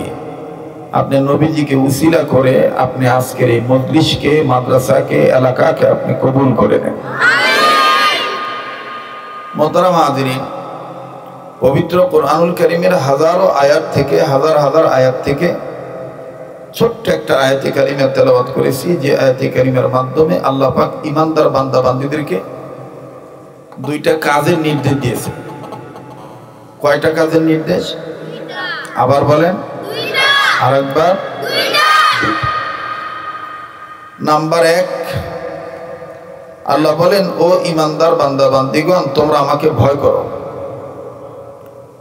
S1: আপনি নবীজিকে উসিলা করে আপনি আজকের এই মজলিসকে, মাদ্রাসাকে, এলাকাকে আপনি কবুল করে নেন। মোহতারাম হাজিরিন, পবিত্র কোরআনুল কারীমের হাজারো আয়াত থেকে, হাজার হাজার আয়াত থেকে ছোট্ট একটা আয়াতে কারিমা তেলাওয়াত করেছি, যে আয়াতে কারিমার মাধ্যমে আল্লাহ পাক ইমানদার বান্দা বান্দীদেরকে দুইটা কাজের নির্দেশ দিয়েছে। কয়টা কাজের নির্দেশ? আবার বলেন, আরেকবার। নাম্বার 1, আল্লাহ বলেন, ও ইমানদার বান্দা বান্দীগণ, তোমরা আমাকে ভয় করো।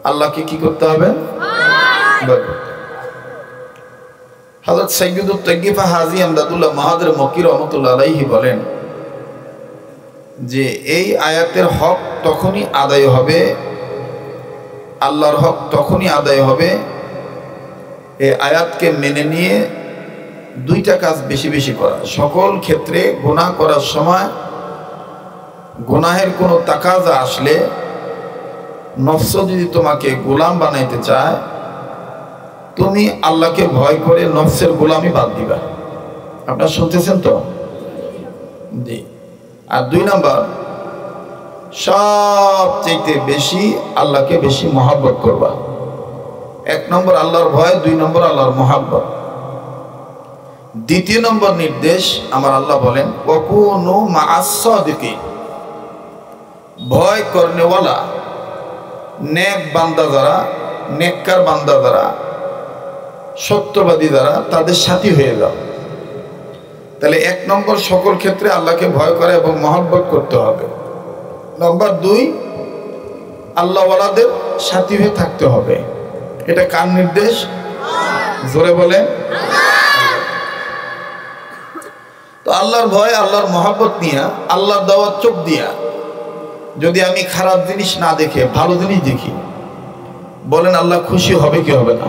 S1: আল্লাহকে কি করতে হবে? ভয় করতে। হযরত সাইয়্যিদুত তাইয়্যিফা হাজী আমদাদুল্লাহ মাহাদির মক্কি রহমাতুল্লাহ আলাইহি বলেন যে এই আয়াতের হক তখনই আদায় হবে, আল্লাহর হক তখনই আদায় হবে এই আয়াতকে মেনে নিয়ে দুইটা কাজ বেশি বেশি করা। সকল ক্ষেত্রে গুনাহ করার সময় গুনাহের কোনো তাকাজা আসলে নফস যদি তোমাকে গোলাম বানাইতে চায়, তুমি আল্লাহকে ভয় করে নফসের গোলামি বাদ দিবা। আপনারা শুনতেছেন তো? জি। আর 2 নাম্বার, সবচেয়ে বেশি আল্লাহকে বেশি মহব্বত করবা। 1 নম্বর আল্লাহর ভয়, 2 নম্বর আল্লাহর মহব্বত। 2 নম্বর নির্দেশ আমার আল্লাহ বলেন ওয়াকুনু মা'আস সাদিকিন, ভয় করনেওয়ালা নেক বান্দা যারা, নেককার বান্দা যারা, সত্যবাদী যারা, তাদের সাথী হয়ে যাও। তাহলে 1 নম্বর সকল ক্ষেত্রে আল্লাহকে ভয় করা এবং মহব্বত করতে হবে। নম্বর 2, আল্লাহওয়ালাদের সাথী হয়ে থাকতে হবে। এটা কার নির্দেশ? জোরে বলেন। তো আল্লাহর ভয়, আল্লাহর মহব্বত নিয়ে, আল্লাহর দেওয়া চোখ দিয়া যদি আমি খারাপ জিনিস না দেখে ভালো জিনিস দেখি, বলেন আল্লাহ খুশি হবে কি হবে না?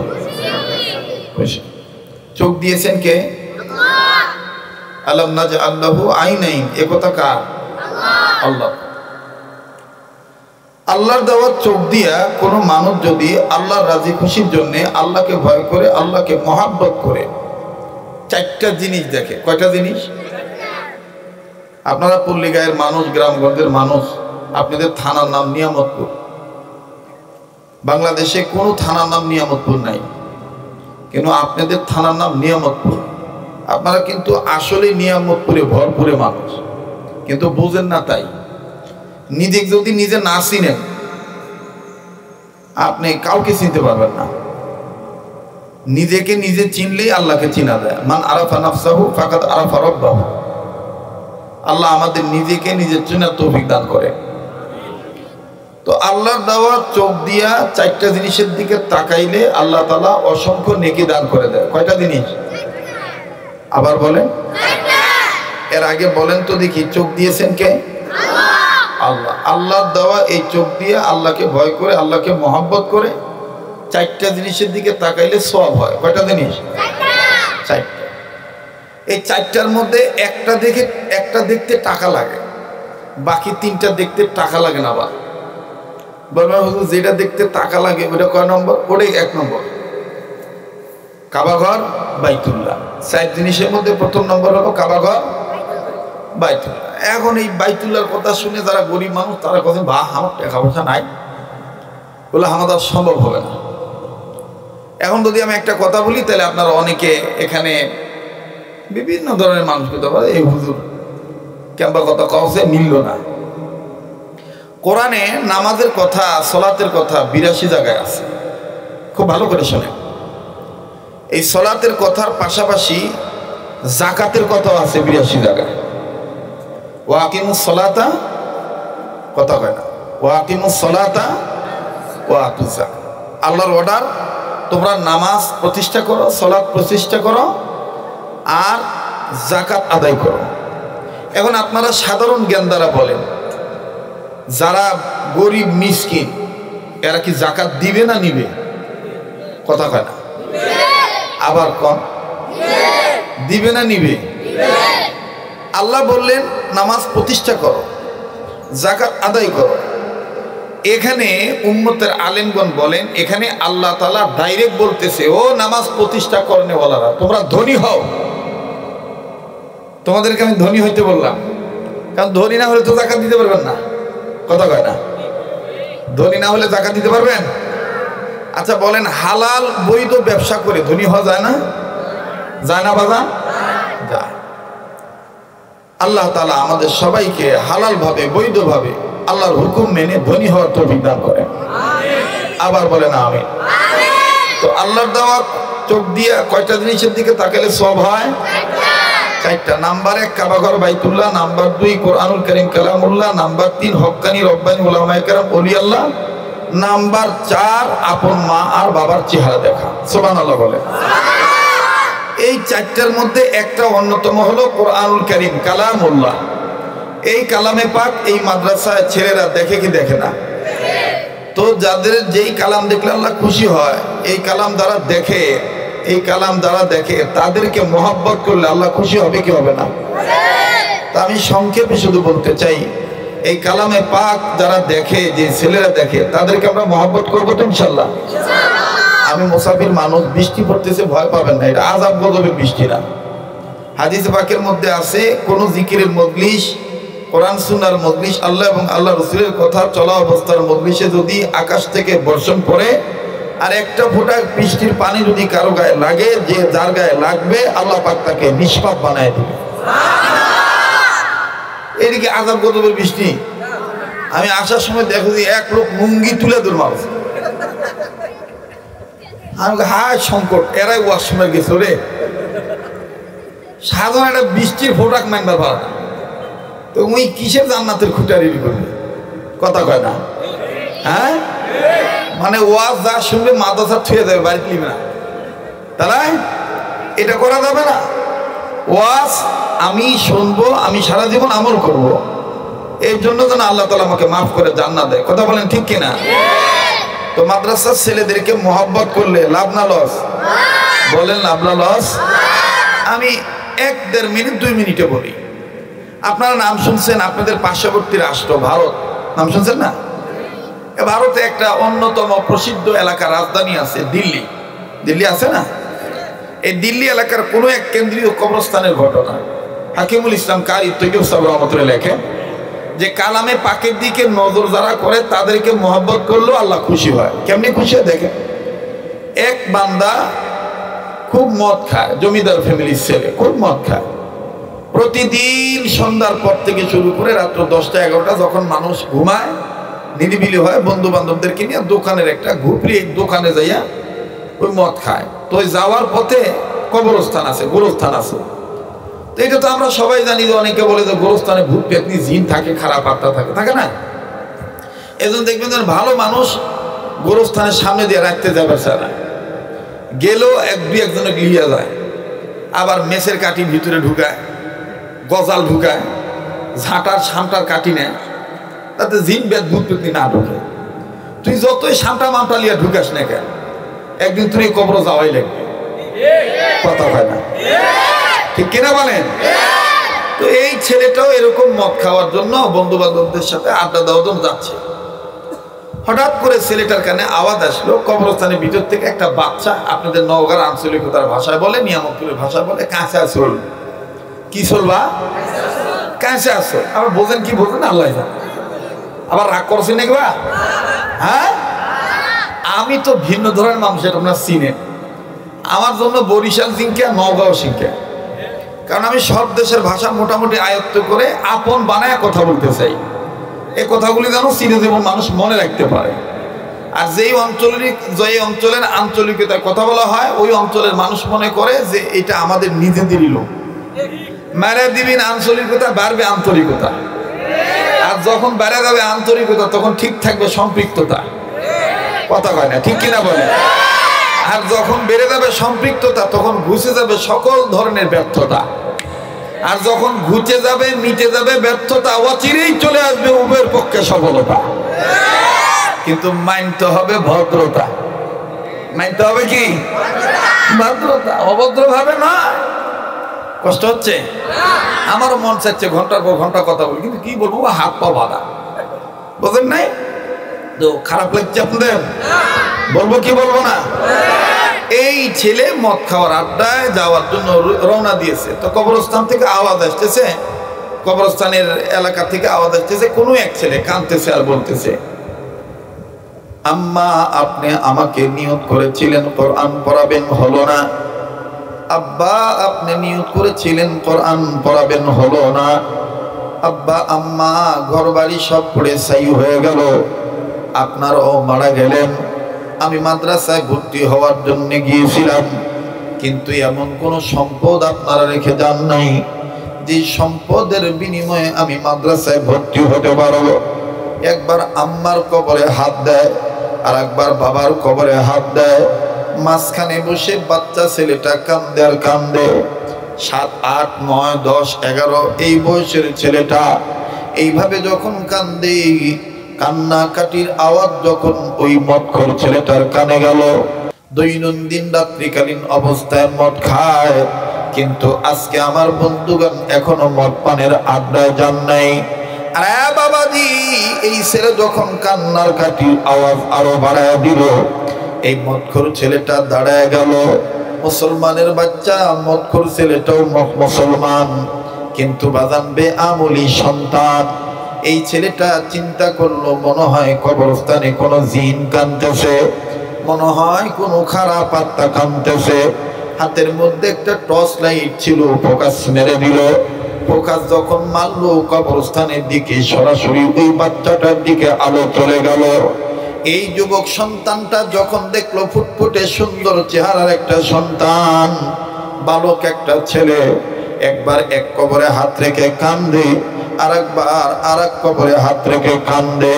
S1: খুশি। চোখ দিয়েছেন কে? আলাম নাজআল লাহু আইনাইন, এ কথা কার? আল্লাহ। আল্লাহর দেওয়া চোখ দিয়া কোনো মানুষ যদি আল্লাহর রাজি খুশির জন্য আল্লাহকে ভয় করে, আল্লাহকে মহব্বত করে 4টা জিনিস দেখে। কয়টা জিনিস? আপনারা পল্লীগাঁয়ের মানুষ, গ্রামগঞ্জের মানুষ, আপনাদের থানার নাম নিয়ামতপুর। বাংলাদেশে কোনো থানার নাম নিয়ামতপুর নাই, কিন্তু আপনাদের থানার নাম নিয়ামতপুর। আপনারা কিন্তু আসলে নিয়ামতপুরে ভরপুরে মানুষ, কিন্তু বুঝেন না। তাই নিজেকে যদি নিজে না চিনেন, আপনি কাউকে চিনতে পারবেন না। নিজেকে নিজে চিনলেই আল্লাহকে চিনা যায়। মান আরাফা নাফসাহু ফাকাদ আরাফা রাব্বাহু। আল্লাহ আমাদের নিজেকে নিজের চেনার তৌফিক দান করে। তো আল্লাহর দেওয়া চোখ দিয়া 4টা জিনিসের দিকে তাকাইলে আল্লাহ তাআলা অসংখ্য নেকি দান করে দেয়। কয়টা জিনিস? আবার বলেন। এর আগে বলেন তো দেখি, চোখ দিয়েছেন কে? আল্লাহ। আল্লাহর দেওয়া এই চোখ দিয়ে আল্লাহকে ভয় করে, আল্লাহকে মহব্বত করে 4টা জিনিসের দিকে তাকাইলে সওয়াব হয়। কয়টা জিনিস? 4টা। এই 4টার মধ্যে একটা দেখতে টাকা লাগে, বাকি 3টা দেখতে টাকা লাগে না। আবার বলবেন হুজুর যেটা দেখতে টাকা লাগে ওটা কয় নম্বর? ওটাই 1 নম্বর। কাবাঘর, বাইতুল্লাহ। 4 জিনিসের মধ্যে প্রথম নম্বর হলো কাবাঘর, বাইতুল্লাহ। এখন এই বাইতুল্লাহর কথা শুনে যারা গরিব মানুষ তারা কথা, আমার টাকা পয়সা নাই, বলে আমাদের সম্ভব হবে না। এখন যদি আমি একটা কথা বলি, তাহলে আপনারা অনেকে এখানে বিভিন্ন ধরনের মানুষ পেতে পারে, এই হুজুর কেমবা কথা কওছে মিলল না। কোরআনে নামাজের কথা, সলাতের কথা 82 জায়গায় আছে। খুব ভালো করে শোনেন। এই সলাতের কথার পাশাপাশি যাকাতের কথাও আছে 82 জায়গায়। ওয়াকিমুস সলাতা, কথা কয় না, ওয়াকিমুস সলাতা ওয়া আতুজ যাকাত। আল্লাহর অর্ডার, তোমরা নামাজ প্রতিষ্ঠা করো, সলাত প্রতিষ্ঠা করো, আর যাকাত আদায় করো। এখন আপনারা সাধারণ জ্ঞান দ্বারা বলেন, যারা গরিব মিসকিন এরা কি যাকাত দিবে না নিবে? কথা কয় না। আবার কম দিবে না নিবে? আল্লাহ বললেন নামাজ প্রতিষ্ঠা করো, যাকাত আদায় করো। এখানে উম্মতের আলেমগণ বলেন, এখানে আল্লাহ তাআলা ডাইরেক্ট বলতেছে, ও নামাজ প্রতিষ্ঠা করনেওয়ালারা, তোমরা ধনী হও। তোমাদেরকে আমি ধনী হইতে বললাম, কারণ ধনী না হলে তো যাকাত দিতে পারবেন না। কথা কয় না। ধনী না হলে যাকাত দিতে পারবেন? আচ্ছা বলেন, হালাল বৈধ ব্যবসা করে ধনী হওয়া যায় না? যায় না বাবা? যায়। আল্লাহ তাআলা আমাদের সবাইকে হালাল ভাবে, বৈধ ভাবে আল্লাহর হুকুম মেনে ধনী হওয়ার তৌফিক দান করেন। আবার বলেন আমিন। তো আল্লাহর দেওয়া চোখ দিয়ে কয়টা জিনিসের দিকে তাকালে সওয়াব হয়? 4টা। নাম্বার 1 কাবাঘর বাইতুল্লাহ, নাম্বার 2 কোরআনুল কারীম কালামুল্লাহ, নাম্বার 3 হক্কানি রব্বানি উলামায়ে কেরাম ওলি আল্লাহ, নাম্বার 4 আপন মা আর বাবার চেহারা দেখা। সুবহানাল্লাহ বলে। এই 4টার মধ্যে একটা অন্যতম হলো কোরআনুল কারীম কালামুল্লাহ। এই কালামে পাক এই মাদ্রাসায় ছেলেরা দেখে কি দেখে না? তো যাদের যেই কালাম দেখলে আল্লাহ খুশি হয়, এই কালাম দ্বারা দেখে এই কালাম যারা দেখে তাদেরকে মহব্বত করলে আল্লাহ খুশি হবে কি হবে না? তা আমি সংক্ষেপে শুধু বলতে চাই, এই কালামে পাক যারা দেখে, যে ছেলেরা দেখে, তাদেরকে আমরা মহব্বত করবো তো ইনশাল্লাহ। আমি মুসাফির মানুষ, বৃষ্টি পড়তেছে ভয় পাবেন না, এটা আযাব গজবের বৃষ্টি না। হাদিস পাকের মধ্যে আছে, কোন জিকিরের মজলিস, কোরআন সুন্নাহর মজলিস, আল্লাহ এবং আল্লাহ রাসূলের কথা চলা অবস্থার মজলিসে যদি আকাশ থেকে বর্ষণ পড়ে আর একটা ফোঁটা বৃষ্টির পানি যদি কারো গায়ে লাগে, যে যার গায়ে লাগবে আল্লাহ পাক তাকে নিষ্পাপ বানায় দিবে। এদিকে আযাব গজবের বৃষ্টি। আমি আসার সময় দেখো যে এক লোক লুঙ্গি তুলে দূর মানুষ, আমি হায় সংকট, এরাই ওয়াশরুমে গেছো রে। সাধারণ একটা বৃষ্টির ফোটাক মাইনবার পারা না, তো ওই কিসের জান্নাতের খুঁটা রেডি করবে? কথা কয় না? হ্যাঁ, মানে ওয়াজ যা শুনবে মাদ্রাসা ছুঁয়ে যাবে, বাড়িতে নিবে না। তাই এটা করা যাবে না। ওয়াজ আমি শুনবো, আমি সারা জীবন আমল করব, এর জন্য যেন আল্লাহ তাআলা আমাকে মাফ করে জান্নাত দেয়। কথা বলেন ঠিক কিনা? তো মাদ্রাসার ছেলেদেরকে মহব্বত করলে লাভ না লস? বলেন লাভ না লস? আমি 1-1.5 মিনিট 2 মিনিটে বলি। আপনারা নাম শুনছেন, আপনাদের পার্শ্ববর্তী রাষ্ট্র ভারত, নাম শুনছেন না? ভারতে একটা অন্যতম প্রসিদ্ধ এলাকা, রাজধানী আছে দিল্লি। দিল্লি আছে না? এই দিল্লি এলাকার কোনো এক কেন্দ্রীয় কবরস্থানের ঘটনা হাকিমুল ইসলাম কারি তৈয়ব সাহেব রহমতুল্লাহ লেখেন যে কালামে পাকের দিকে নজর যারা করে তাদেরকে মহব্বত করলেও আল্লাহ খুশি হয়। কেমনি খুশি হয় দেখেন। এক বান্দা খুব মদ খায়, জমিদার ফ্যামিলির ছেলে, খুব মদ খায়। প্রতিদিন সন্ধ্যার পর থেকে শুরু করে রাত্র 10টা-11টা যখন মানুষ ঘুমায়, নিরিবিলি হয়, বন্ধু বান্ধবদেরকে নিয়ে দোকানের একটা ঘুপড়ি, দোকানে যাইয়া ওই মদ খায়। তো ওই যাওয়ার পথে কবরস্থান আছে, গোরস্থান আছে। তো এটা তো আমরা সবাই জানি যে অনেকে বলে যে গোরস্থানে ভূত পেতনি জিন থাকে, খারাপ আত্মা থাকে, থাকে না? এজন্য দেখবেন যেন ভালো মানুষ গোরস্থানের সামনে দিয়ে রাখতে যাবে না, গেলেও 1-2 লিয়া যায়। আবার মেসের কাঠি ভিতরে ঢুকায়, গজাল ঢুকায়, ঝাঁটার সামটার কাঠি নেয়, তাতে জিন বেদ ভূত পেতনি না ঢুকে। তুই যতই সামটা মামটা লিয়া ঢুকাস না কেন, একদিন তুই কবর যাওয়াই লাগবে। কথা হয় না? ঠিক কিনা বলেন? তো এই ছেলেটাও এরকম মদ খাওয়ার জন্য বন্ধু বান্ধবদের সাথে আড্ডা দেওয়ার জন্য যাচ্ছে। হঠাৎ করে ছেলেটার কানে আওয়াজ আসলো, কবরস্থানের ভিতর থেকে একটা বাচ্চা, আপনাদের নওগাঁর আঞ্চলিকতার ভাষায় বলে, নিয়ামতপুরের ভাষায় বলে কাঁচা আসল। কি চলবা? কাঁচা আসল। আবার বোঝেন কি বোঝেন আল্লাহ জানে। আবার রাগ করছেন একবার? হ্যাঁ, আমি তো ভিন্ন ধরনের মানুষের আপনার চিনেন। আমার জন্য বরিশাল সিংকে, নওগাঁও সিংকে, কারণ আমি সব দেশের ভাষা মোটামুটি আয়ত্ত করে আপন বানায় কথা বলতে চাই। এই কথাগুলি যেন চিরজীবন মানুষ মনে রাখতে পারে। আর যেই অঞ্চলের আঞ্চলিকতায় কথা বলা হয়, ওই অঞ্চলের মানুষ মনে করে যে এটা আমাদের নিজেদেরই লোক। মেরে দিবিন আঞ্চলিকতা, বাড়বে আন্তরিকতা। আর যখন বেড়ে যাবে আন্তরিকতা, তখন ঠিক থাকবে সম্পৃক্ততা। কথা কয় না? ঠিক কিনা বলে? আর যখন বেড়ে যাবে সম্পৃক্ততা, তখন ঘুষে যাবে সকল ধরনের ব্যর্থতা। আর যখন ঘুচে যাবে, মিটে যাবে ব্যর্থতা, অচিরেই চলে আসবে উভয়ের পক্ষে সফলতা। কিন্তু মানতে হবে ভদ্রতা। মানতে হবে কি? ভদ্রতা। অভদ্র ভাবে না। কষ্ট হচ্ছে? আমারও মন চাচ্ছে ঘন্টার পর ঘন্টা কথা বলি, কিন্তু কি বলবো, হাত পা বাঁধা। বোঝেন নাই তো? খারাপ লাগছে আপনাদের? বলবো কি বলবো না? এই ছেলে মদ খাওয়ার আড্ডায় যাওয়ার জন্য রওনা দিয়েছে। তো কবরস্থান থেকে আওয়াজ আসতেছে, কবরস্থানের এলাকা থেকে আওয়াজ আসতেছে, কোনো এক ছেলে কাঁদতেছে আর বলতেছে, আম্মা আপনি আমাকে নিয়ত করেছিলেন কোরআন পড়াবেন, হলো না। আব্বা আপনি নিয়ত করেছিলেন কোরআন পড়াবেন, হলো না। আব্বা আম্মা ঘর বাড়ি সব পড়ে ছাই হয়ে গেল, আপনারাও মারা গেলেন। আমি মাদ্রাসায় ভর্তি হওয়ার জন্য গিয়েছিলাম, কিন্তু এমন কোন সম্পদ আপনারা রেখে যান নাই যে সম্পদের বিনিময়ে আমি মাদ্রাসায় ভর্তি হতে পারবো। একবার আম্মার কবরে হাত দেয়, আর একবার বাবার কবরে হাত দেয়। মাঝখানে বসে বাচ্চা ছেলেটা কান্দে আর কান্দে। 7, 8, 9, 10, 11 এই বয়সের ছেলেটা এইভাবে যখন কান্দে, কান্নাকাটির আওয়াজ যখন ওই মদখোর ছেলেটার কানে গেল, দৈনন্দিন রাত্রিকালীন অবস্থায় মদ খায়, কিন্তু আজকে আমার বন্ধুগণ এখনো মদ পানের আড্ডায় যান নাই। আরে বাবাজি, এই ছেলে যখন কান্নার কাঠির আওয়াজ আরো বাড়ায় দিল, এই মদখোর ছেলেটা দাঁড়ায় গেল। মুসলমানের বাচ্চা, মদখোর ছেলেটাও মুসলমান, কিন্তু বাজান বেআমলি সন্তান। এই ছেলেটা চিন্তা করলো, মনে হয় কবরস্থানে কোনো জিন কাঁদতেছে, মনে হয় কোনো খারাপ আত্মা কাঁদতেছে। হাতের মধ্যে একটা টর্চ লাইট ছিল, ফোকাস মেরে দিল। ফোকাস যখন মারলো কবরস্থানের দিকে, সরাসরি ওই বাচ্চাটার দিকে আলো চলে গেল। এই যুবক সন্তানটা যখন দেখলো ফুটফুটে সুন্দর চেহারার একটা সন্তান, বালক একটা ছেলে, একবার এক কবরে হাত রেখে কান্দে, আরেকবার আরেক কবরে হাত রেখে কান্দে।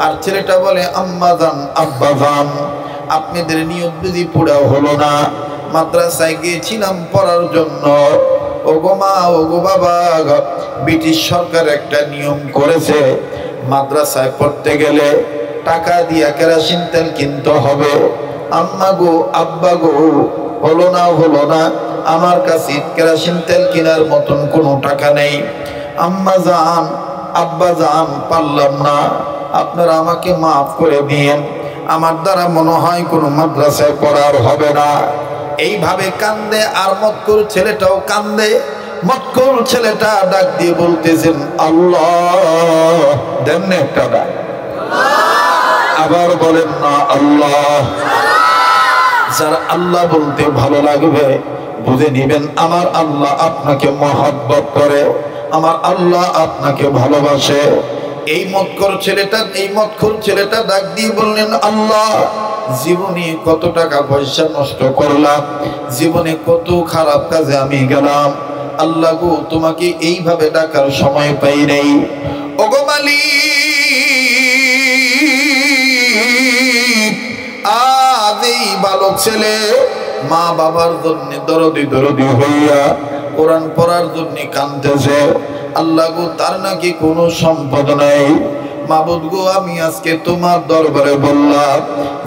S1: আর ছেলেটা বলে, আম্মা জান, আব্বা জান, আপনাদের নিয়ত বুঝি পুরা হলো না? মাদ্রাসায় গিয়েছিলাম পড়ার জন্য, ওগো মা, ওগো বাবা, ব্রিটিশ সরকার একটা নিয়ম করেছে, মাদ্রাসায় পড়তে গেলে টাকা দিয়া কেরোসিন তেল কিনতে হবে। আম্মা গো, আব্বা গো, হলো না, আমার কাছে কেরোসিন তেল কেনার মতন কোনো টাকা নেই। আম্মা জান, আব্বা জান, পারলাম না, আপনারা আমাকে মাফ করে দিন, আমার দ্বারা মনে হয় কোনো মাদ্রাসায় পড়ার হবে না। এইভাবে কান্দে, আর মক্কুর ছেলেটাও কান্দে। মক্কুর ছেলেটা ডাক দিয়ে বলতেছেন, আল্লাহ, দেন না একটা ডাক, আবার বলেন না আল্লাহ। যার আল্লাহ বলতে ভালো লাগবে বুঝে নিবেন, আমার আল্লাহ আপনাকে মহব্বত করে, আমার আল্লাহ আপনাকে ভালোবাসে। এই মক্কুর ছেলেটা ডাক দিয়ে বললেন, আল্লাহ, জীবনে কত টাকা পয়সা নষ্ট করলাম, জীবনে কত খারাপ কাজে আমি গেলাম, আল্লাহ গো, তোমাকে এইভাবে ডাকার সময় পাই নাই। ওগো মালিক, আজ এই বালক ছেলে মা বাবার জন্য দরদি হইয়া কোরআন পড়ার জন্য কাঁদতেছে। আল্লাহ গো, তার নাকি কোনো সম্পদ নাই। মাবুদ গো, আমি আজকে তোমার দরবারে বললাম,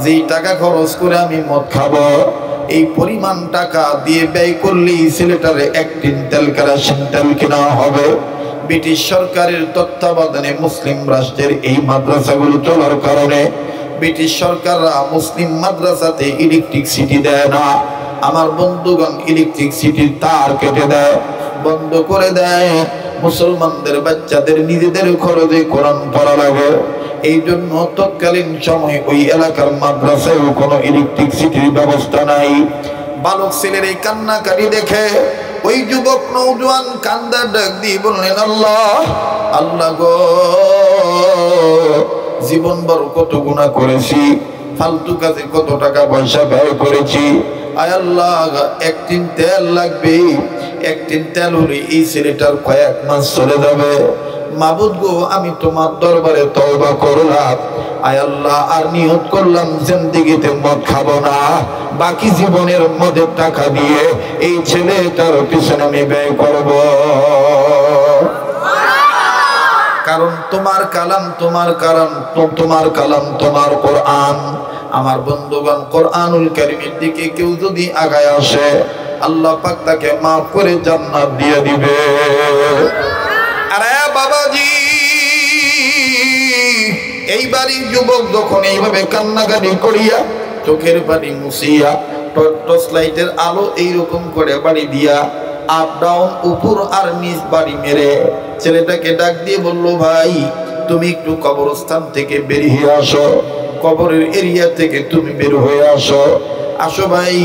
S1: যেই টাকা খরচ করে আমি মদ খাবো, এই পরিমাণ টাকা দিয়ে ব্যয় করলেই ছেলেটারে এক টিন তেল কেরোসিন তেল কেনা হবে। ব্রিটিশ সরকারের তত্ত্বাবধানে মুসলিম রাষ্ট্রের এই মাদ্রাসাগুলো চলার কারণে ব্রিটিশ সরকাররা মুসলিম মাদ্রাসাতে ইলেকট্রিসিটি দেয় না। আমার বন্ধুগণ, ইলেকট্রিসিটির তার কেটে দেয়, বন্ধ করে দেয়। মুসলমানদের বাচ্চাদের নিজেদের খরচে কোরআন পড়া লাগে। এই জন্য তৎকালীন সময় ওই এলাকার মাদ্রাসায়ও কোনো ইলেকট্রিসিটির ব্যবস্থা নাই। বালক ছেলের এই কান্নাকারি দেখে ওই যুবক নওজোয়ান কান্দার ডাক দিয়ে বললেন, আল্লাহ, আল্লাহ গো, জীবন বড় কত গুনাহ করেছি, ফালতু কাজে কত টাকা পয়সা ব্যয় করেছি, আয় আল্লাহ, এক টিন তেল লাগবে, এক টিন তেল হলে এই ছেলেটার কয়েক মাস চলে যাবে। মাবুদ গো, আমি তোমার দরবারে তওবা করলাম, আয় আল্লাহ, আর নিয়ত করলাম জিন্দেগিতে মদ খাবো না, বাকি জীবনের মদের টাকা দিয়ে এই ছেলেটার পিছনে আমি ব্যয় করব। কারণ তোমার কালাম, তোমার কোরআন। আমার বন্ধুগণ, কোরআনুল কারীমের দিকে কেউ যদি আগায় আসে, আল্লাহ পাক তাকে মাফ করে জান্নাত দিয়ে দিবে। আরে বাবাজি, এইবারই যুবক যখন এইভাবে কান্নাকাটি করিয়া চোখের পানি মুছিয়া টর্চ লাইটের আলো এইরকম করে বাড়ি দিয়া আপ ডাউন, উপর আর নিচ বাড়ি মেরে ছেলেটাকে ডাক দিয়ে বলল, ভাই, তুমি একটু কবরস্থান থেকে বেরিয়ে আসো, কবরের এরিয়া থেকে তুমি বের হয়ে আসো। আসো ভাই,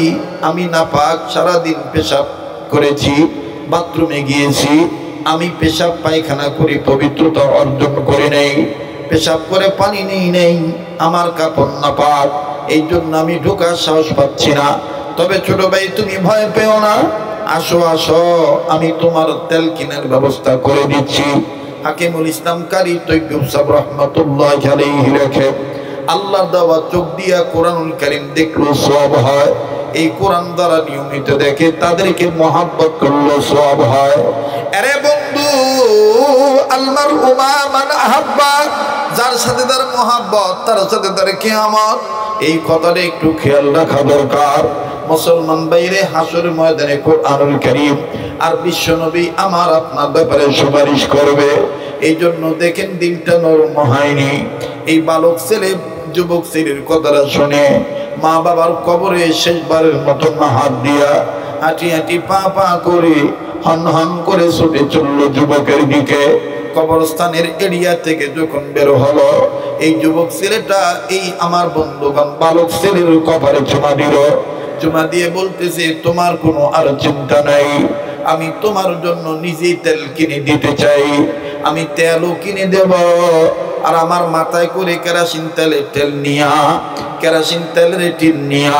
S1: আমি নাপাক, সারাদিন পেশাব করেছি, বাথরুমে গিয়েছি, আমি পেশাব পায়খানা করে পবিত্রতা অর্জন করে নেই, পেশাব করে পানি নেই, আমার কাপড় নাপাক, এই জন্য আমি ঢোকার সাহস পাচ্ছি না। তবে ছোট ভাই, তুমি ভয় পেও না, আসো আসো, আমি তোমার তেল কেনার ব্যবস্থা করে দিচ্ছি। হাকিমুল ইসলাম কারি তৈয়ব সাহেব রহমাতুল্লাহি আলাইহি রেখে আল্লাহ দেওয়া চোখ দিয়া কোরআনুল কারীম দেখলো সওয়াব হয়। এই কোরআন দ্বারা নিয়মিত দেখে তাদেরকে মহব্বত করলো সওয়াব হয়। আরে বন্ধু, আল মারউ মা মান আহাব্বা, যার সাথে তার মহব্বত তার সাথে তার কিয়ামত। এই কথাটা একটু খেয়াল রাখা দরকার। মুসলমান বাইরে হাসরের ময়দানে কোরআনুল কারীম আর বিশ্বনবী আমার আপনার ব্যাপারে সুপারিশ করবে। এই জন্য দেখেন দিনটা নরম হয়নি। এই বালক ছেলে যুবক ছেলের কথাটা শুনে মা বাবার কবরে শেষবারের মতন হাত দিয়া হাঁটি হাঁটি পা পা করে হন হন করে ছুটে চলল যুবকের দিকে। কবরস্থানের এরিয়া থেকে যখন বের হলো, এই যুবক ছেলেটা এই আমার বন্ধুগণ বালক ছেলের কপালে চুমা দিল। চুমা দিয়ে বলতেছে, তোমার কোনো আর চিন্তা নাই, আমি তোমার জন্য নিজেই তেল কিনে দিতে চাই, আমি তেলও কিনে দেব। আর আমার মাথায় করে কেরোসিন তেলের তেল নিয়া, কেরোসিন তেলের টিন নিয়া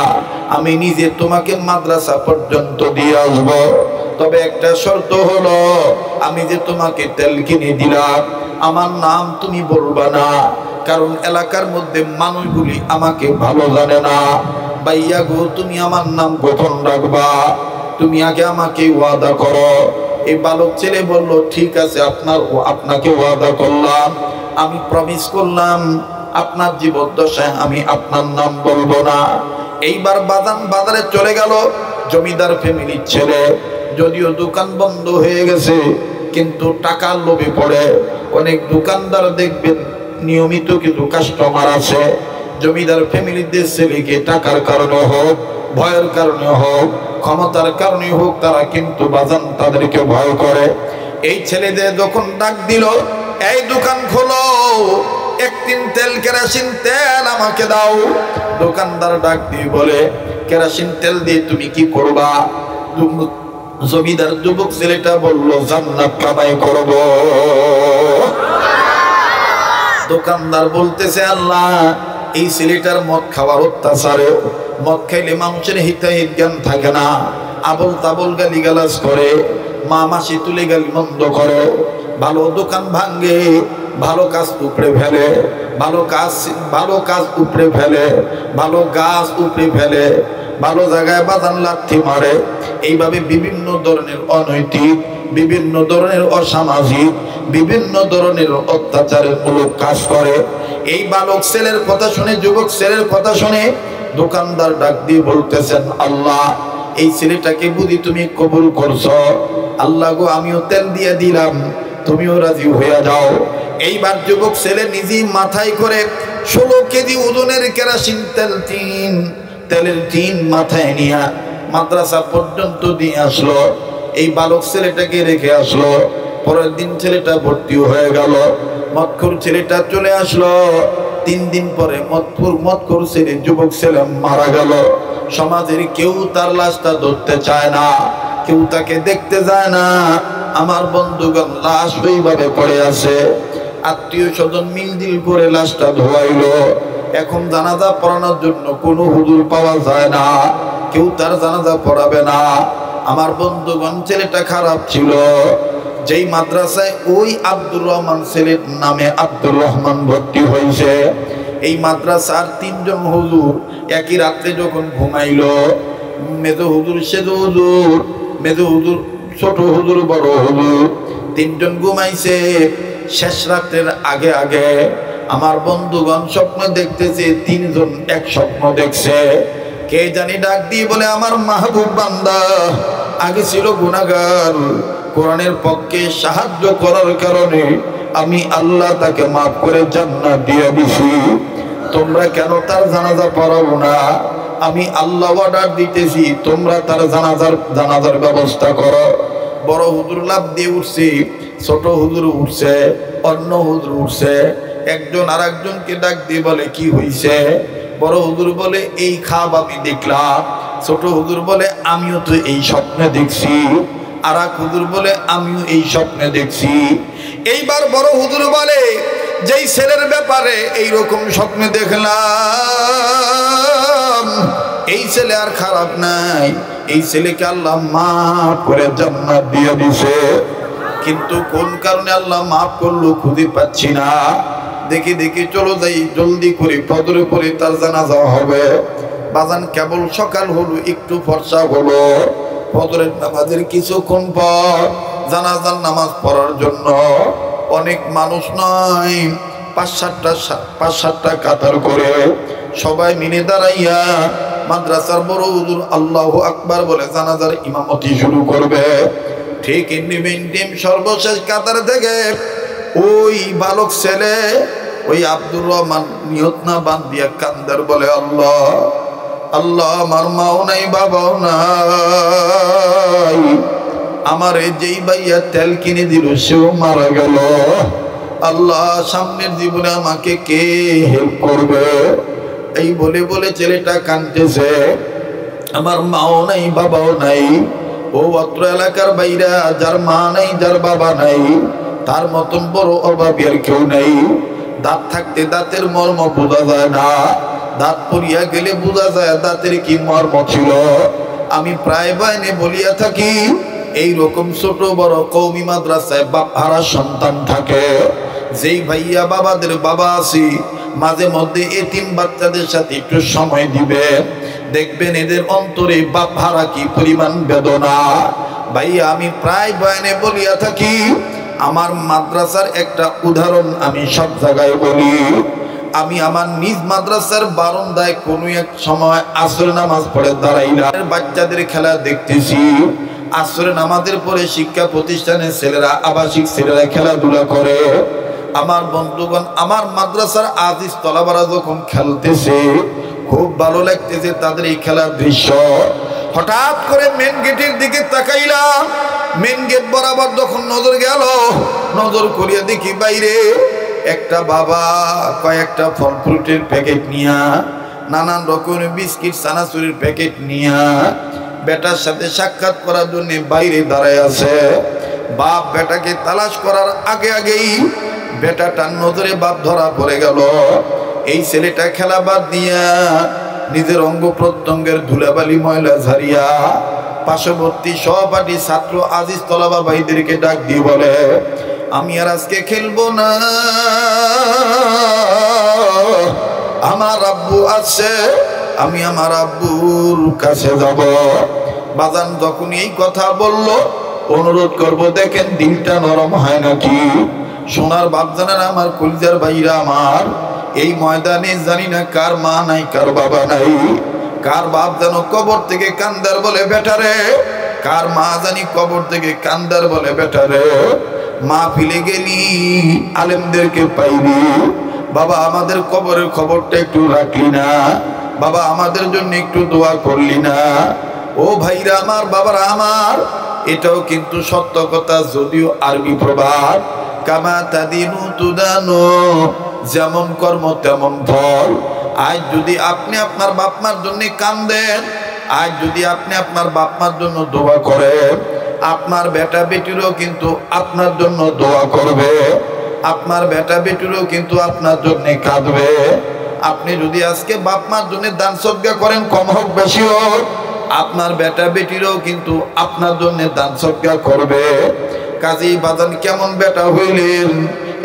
S1: আমি নিজে তোমাকে মাদ্রাসা পর্যন্ত দিয়ে আসবো। তবে একটা শর্ত হলো, আমি যে তোমাকে তেল কিনে দিলাম আমার নাম তুমি বলবা না, কারণ এলাকার মধ্যে মানুষগুলি আমাকে ভালো জানে না। ভাইয়া গো, তুমি আমার নাম গোপন রাখবা, তুমি আগে আমাকে ওয়াদা করো। এই বালক ছেলে বলল, ঠিক আছে, আপনাকে ওয়াদা করলাম, আমি প্রমিস করলাম আপনার জীবদ্দশায় আমি আপনার নাম বলবো না। এইবার বাজারে চলে গেল জমিদার ফ্যামিলির ছেলে। যদিও দোকান বন্ধ হয়ে গেছে, কিন্তু টাকার লোভে পড়ে অনেক দোকানদার দেখবেন নিয়মিত কিছু কাস্টমার আছে। জমিদার ফ্যামিলিদের ছেলেকে টাকার কারণে হোক, ভয়ের কারণে হোক, ক্ষমতার কারণে হোক, তারা কিন্তু বাজান তাদেরকে ভয় করে। এই ছেলেদের যখন ডাক দিল, এই দোকান খোলো, একদিন তেল কেরোসিন তেল আমাকে দাও। দোকানদার ডাক দিয়ে বলে, কেরোসিন তেল দিয়ে তুমি কি করবা? জমিদার যুবক ছেলেটা বলল, জান্নাত কামাই করব। দোকানদার বলতেছে, আল্লাহ, এই ছেলেটার মদ খাওয়ার অত্যাচারে, মদ খাইলে মানুষের হিতাহিত জ্ঞান থাকে না, আবল তাবল গালিগালাজ করে, মা মাসি তুলে গালি মন্দ করে, ভালো দোকান ভাঙ্গে, ভালো কাজ উপড়ে ফেলে, ভালো কাজ উপড়ে ফেলে, ভালো গাছ উপড়ে ফেলে, ভালো জায়গায় বাজান লাথি মারে। এইভাবে বিভিন্ন ধরনের অনৈতিক, বিভিন্ন ধরনের অসামাজিক, বিভিন্ন ধরনের অত্যাচারের মূলক কাজ করে। এই বালক ছেলের কথা শুনে, যুবক ছেলের কথা শুনে দোকানদার ডাক দিয়ে বলতেছেন, আল্লাহ, এই ছেলেটাকে বুঝি তুমি কবুল করছো। আল্লাহ গো, আমিও তেল দিয়ে দিলাম, তুমিও রাজি হয়ে যাও। এইবার যুবক ছেলে নিজেই মাথায় করে 16 কেজি ওজনের কেরোসিন তেলের টিন মাথায় নিয়ে মাদ্রাসা পর্যন্ত দিয়ে আসলো। এই বালক ছেলেটাকে রেখে আসলো। পরের দিন ছেলেটা ভর্তি হয়ে গেল। মদখোর ছেলেটা চলে আসলো। 3 দিন পরে মদখোর ছেলে, যুবক ছেলে মারা গেল। সমাজের কেউ তার লাশটা ধরতে চায় না, কেউ তাকে দেখতে যায় না। আমার বন্ধুগণ, লাশ ওইভাবে পড়ে আছে। আত্মীয় স্বজন মিলদিল করে লাশটা ধোয়াইলো। এখন জানাজা পড়ানোর জন্য কোনো হুজুর পাওয়া যায় না, কেউ তার জানাজা পড়াবে না। আমার বন্ধুগণ, ছেলেটা খারাপ ছিল। যেই মাদ্রাসায় ওই আব্দুর রহমান ছেলের নামে আব্দুর রহমান ভর্তি হয়েছে, এই মাদ্রাসার 3 জন হুজুর একই রাত্রে যখন ঘুমাইলো, মেজো হুজুর, সেজো হুজুর, মেজো হুজুর, ছোট হুজুর, বড় হুজুর, 3 জন ঘুমাইছে। শেষ রাত্রের আগে আগে আমার বন্ধুগণ স্বপ্ন দেখতেছে, 3 জন এক স্বপ্ন দেখছে। কে জানি ডাক দিয়ে বলে, আমার মাহবুব বান্দা আগে ছিল গুনাহগার, কোরআনের পক্ষে সাহায্য করার কারণে আমি আল্লাহ তাকে মাফ করে জান্নাত দিয়ে দিছি। তোমরা কেন তার জানাজা পড়াবো না? আমি আল্লাহ অর্ডার দিতেছি, তোমরা তার জানাজার ব্যবস্থা করো। বড় হুজুর লাভ দিয়ে উঠছে, ছোট হুজুর উঠছে, অন্য হুজুর উঠছে। একজন আর একজনকে ডাক দিয়ে বলে, কি হইছে? বড় হুজুর বলে, এই খাব আমি দেখলাম। ছোট হুজুর বলে, আমিও তো এই স্বপ্নে দেখছি। আর এক হুজুর বলে, আমিও এই স্বপ্নে দেখছি। এইবার বড় হুজুর বলে, যেই ছেলের ব্যাপারে এইরকম স্বপ্নে দেখলাম, এই ছেলে আর খারাপ নাই, এই ছেলেকে আল্লাহ মাফ করে জান্নাত দিয়ে দিছে। কিন্তু কোন কারণে আল্লাহ মাফ করলো খুঁজে পাচ্ছি না। দেখি চলো যাই জলদি করে, ফজরে পরে তার জানাজা হবে। বাজান কেবল সকাল হলো, একটু ফর্সা হলো। ফজরের নামাজের কিছুক্ষণ পর জানাজার নামাজ পড়ার জন্য অনেক মানুষ নয়, ৫-৭টা কাতার করে সবাই মিলে দাঁড়াইয়া মাদ্রাসার বড় হুজুর আল্লাহু আকবার বলে জানাজার ইমামতি শুরু করবে। ঠিক ইন্ডিমেন্টিম সর্বশেষ কাতার থেকে ওই বালক ছেলে ওই আব্দুর রহমান নিয়ত না বান্ধিয়া কান্দার বলে, আল্লাহ আল্লাহ, আমার মাও নাই বাবাও নাই, আমার যেই ভাইয়া তেল কিনে দিল সেও মারা গেল, আল্লাহ সামনের জীবনে আমাকে কে হেল্প করবে? এই বলে বলে ছেলেটা কাঁদতেছে, আমার মাও নাই বাবাও নাই। ও অত্র এলাকার বাইরা যার মা নাই যার বাবা নাই, তার মতন বড় অভাবী আর কেউ নাই। দাঁত থাকতে দাঁতের মর্ম বোঝা যায় না, দাঁত পড়িয়া গেলে বোঝা যায় দাঁতের কি মর্ম ছিল। আমি প্রায় বাইনে বলিয়া থাকি, এই রকম ছোট বড় কওমি মাদ্রাসায় বাপ হারা সন্তান থাকে। যেই ভাইয়া বাবাদের বাবা আছি, মাঝে মধ্যে এতিম বাচ্চাদের সাথে একটু সময় দিবে, দেখবেন এদের অন্তরে বাপ হারা কি পরিমাণ বেদনা। ভাইয়া আমি প্রায় বয়ানে বলিয়া থাকি, আমার মাদ্রাসার একটা উদাহরণ আমি সব জায়গায় বলি। আমি আমার নিজ মাদ্রাসার বারান্দায় কোনো এক সময় আসর নামাজ পড়ে দাঁড়াইলাম, বাচ্চাদের খেলা দেখতেছি। আসরে নামাজের পরে শিক্ষা প্রতিষ্ঠানের ছেলেরা, আবাসিক ছেলেরা খেলাধুলা করে। আমার বন্ধুগণ, আমার মাদ্রাসার আজিজ তলাবারা যখন খেলতেছে, খুব ভালো লাগতেছে তাদের এই খেলার দৃশ্য। হঠাৎ করে মেন গেটের দিকে তাকাইলাম, মেন গেট বরাবর যখন নজর গেল, নজর করিয়া দেখি বাইরে একটা বাবা কয়েকটা ফল ফ্রুটের প্যাকেট নিয়া, নানান রকমের বিস্কিট চানাচুরের প্যাকেট নিয়া বেটার সাথে সাক্ষাৎ করার জন্য বাইরে দাঁড়ায় আছে। বাপ বেটাকে তালাশ করার আগে আগেই বেটাটার নজরে বাপ ধরা পড়ে গেল। এই ছেলেটা খেলা বাদ দিয়া নিজের অঙ্গ প্রত্যঙ্গের ধুলাবালি ময়লা ঝাড়িয়া পার্শ্ববর্তী সহপাঠী ছাত্র আজিজ তলাবা ভাইদেরকে ডাক দিয়ে বলে, আমি আর আজকে খেলবো না, আমার আব্বু আছে, আমি আমার আব্বুর কাছে যাব। বাজান যখন এই কথা বলল, অনুরোধ করব, দেখেন দিলটা নরম হয় নাকি। সোনার বাপজানার আমার কলিজার ভাইরা আমার, এই ময়দানে জানি না কার মা নাই কার বাবা নাই, কার বাপ যেন কবর থেকে কান্দার বলে বেটারে, কার মা জানি কবর থেকে কান্দার বলে বেটারে। মা ফিলে গেলি আলেমদেরকে পাইনি, বাবা আমাদের কবরের খবরটা একটু রাখলি না, বাবা আমাদের জন্য একটু দোয়া করলি না। ও ভাইরা আমার, বাবারা আমার, এটাও কিন্তু সত্য কথা, যদিও আরবি প্রবাদ, কামা তাদিনু তুদানু, যেমন কর্ম তেমন ফল। আজ যদি আপনি আপনার বাপ মার জন্য কান্দেন, আজ যদি আপনি আপনার বাপ মার জন্য দোয়া করেন, আপনার বেটা বেটিরও কিন্তু আপনার জন্য দোয়া করবে, আপনার বেটা বেটিরও কিন্তু আপনার জন্য কাঁদবে। আপনি যদি আজকে বাপ মার জন্য দান সদকা করেন, কম হোক বেশি হোক, আপনার বেটা বেটিরও কিন্তু আপনার জন্য দান সদকা করবে। কাজী বাজান কেমন বেটা হইলেন,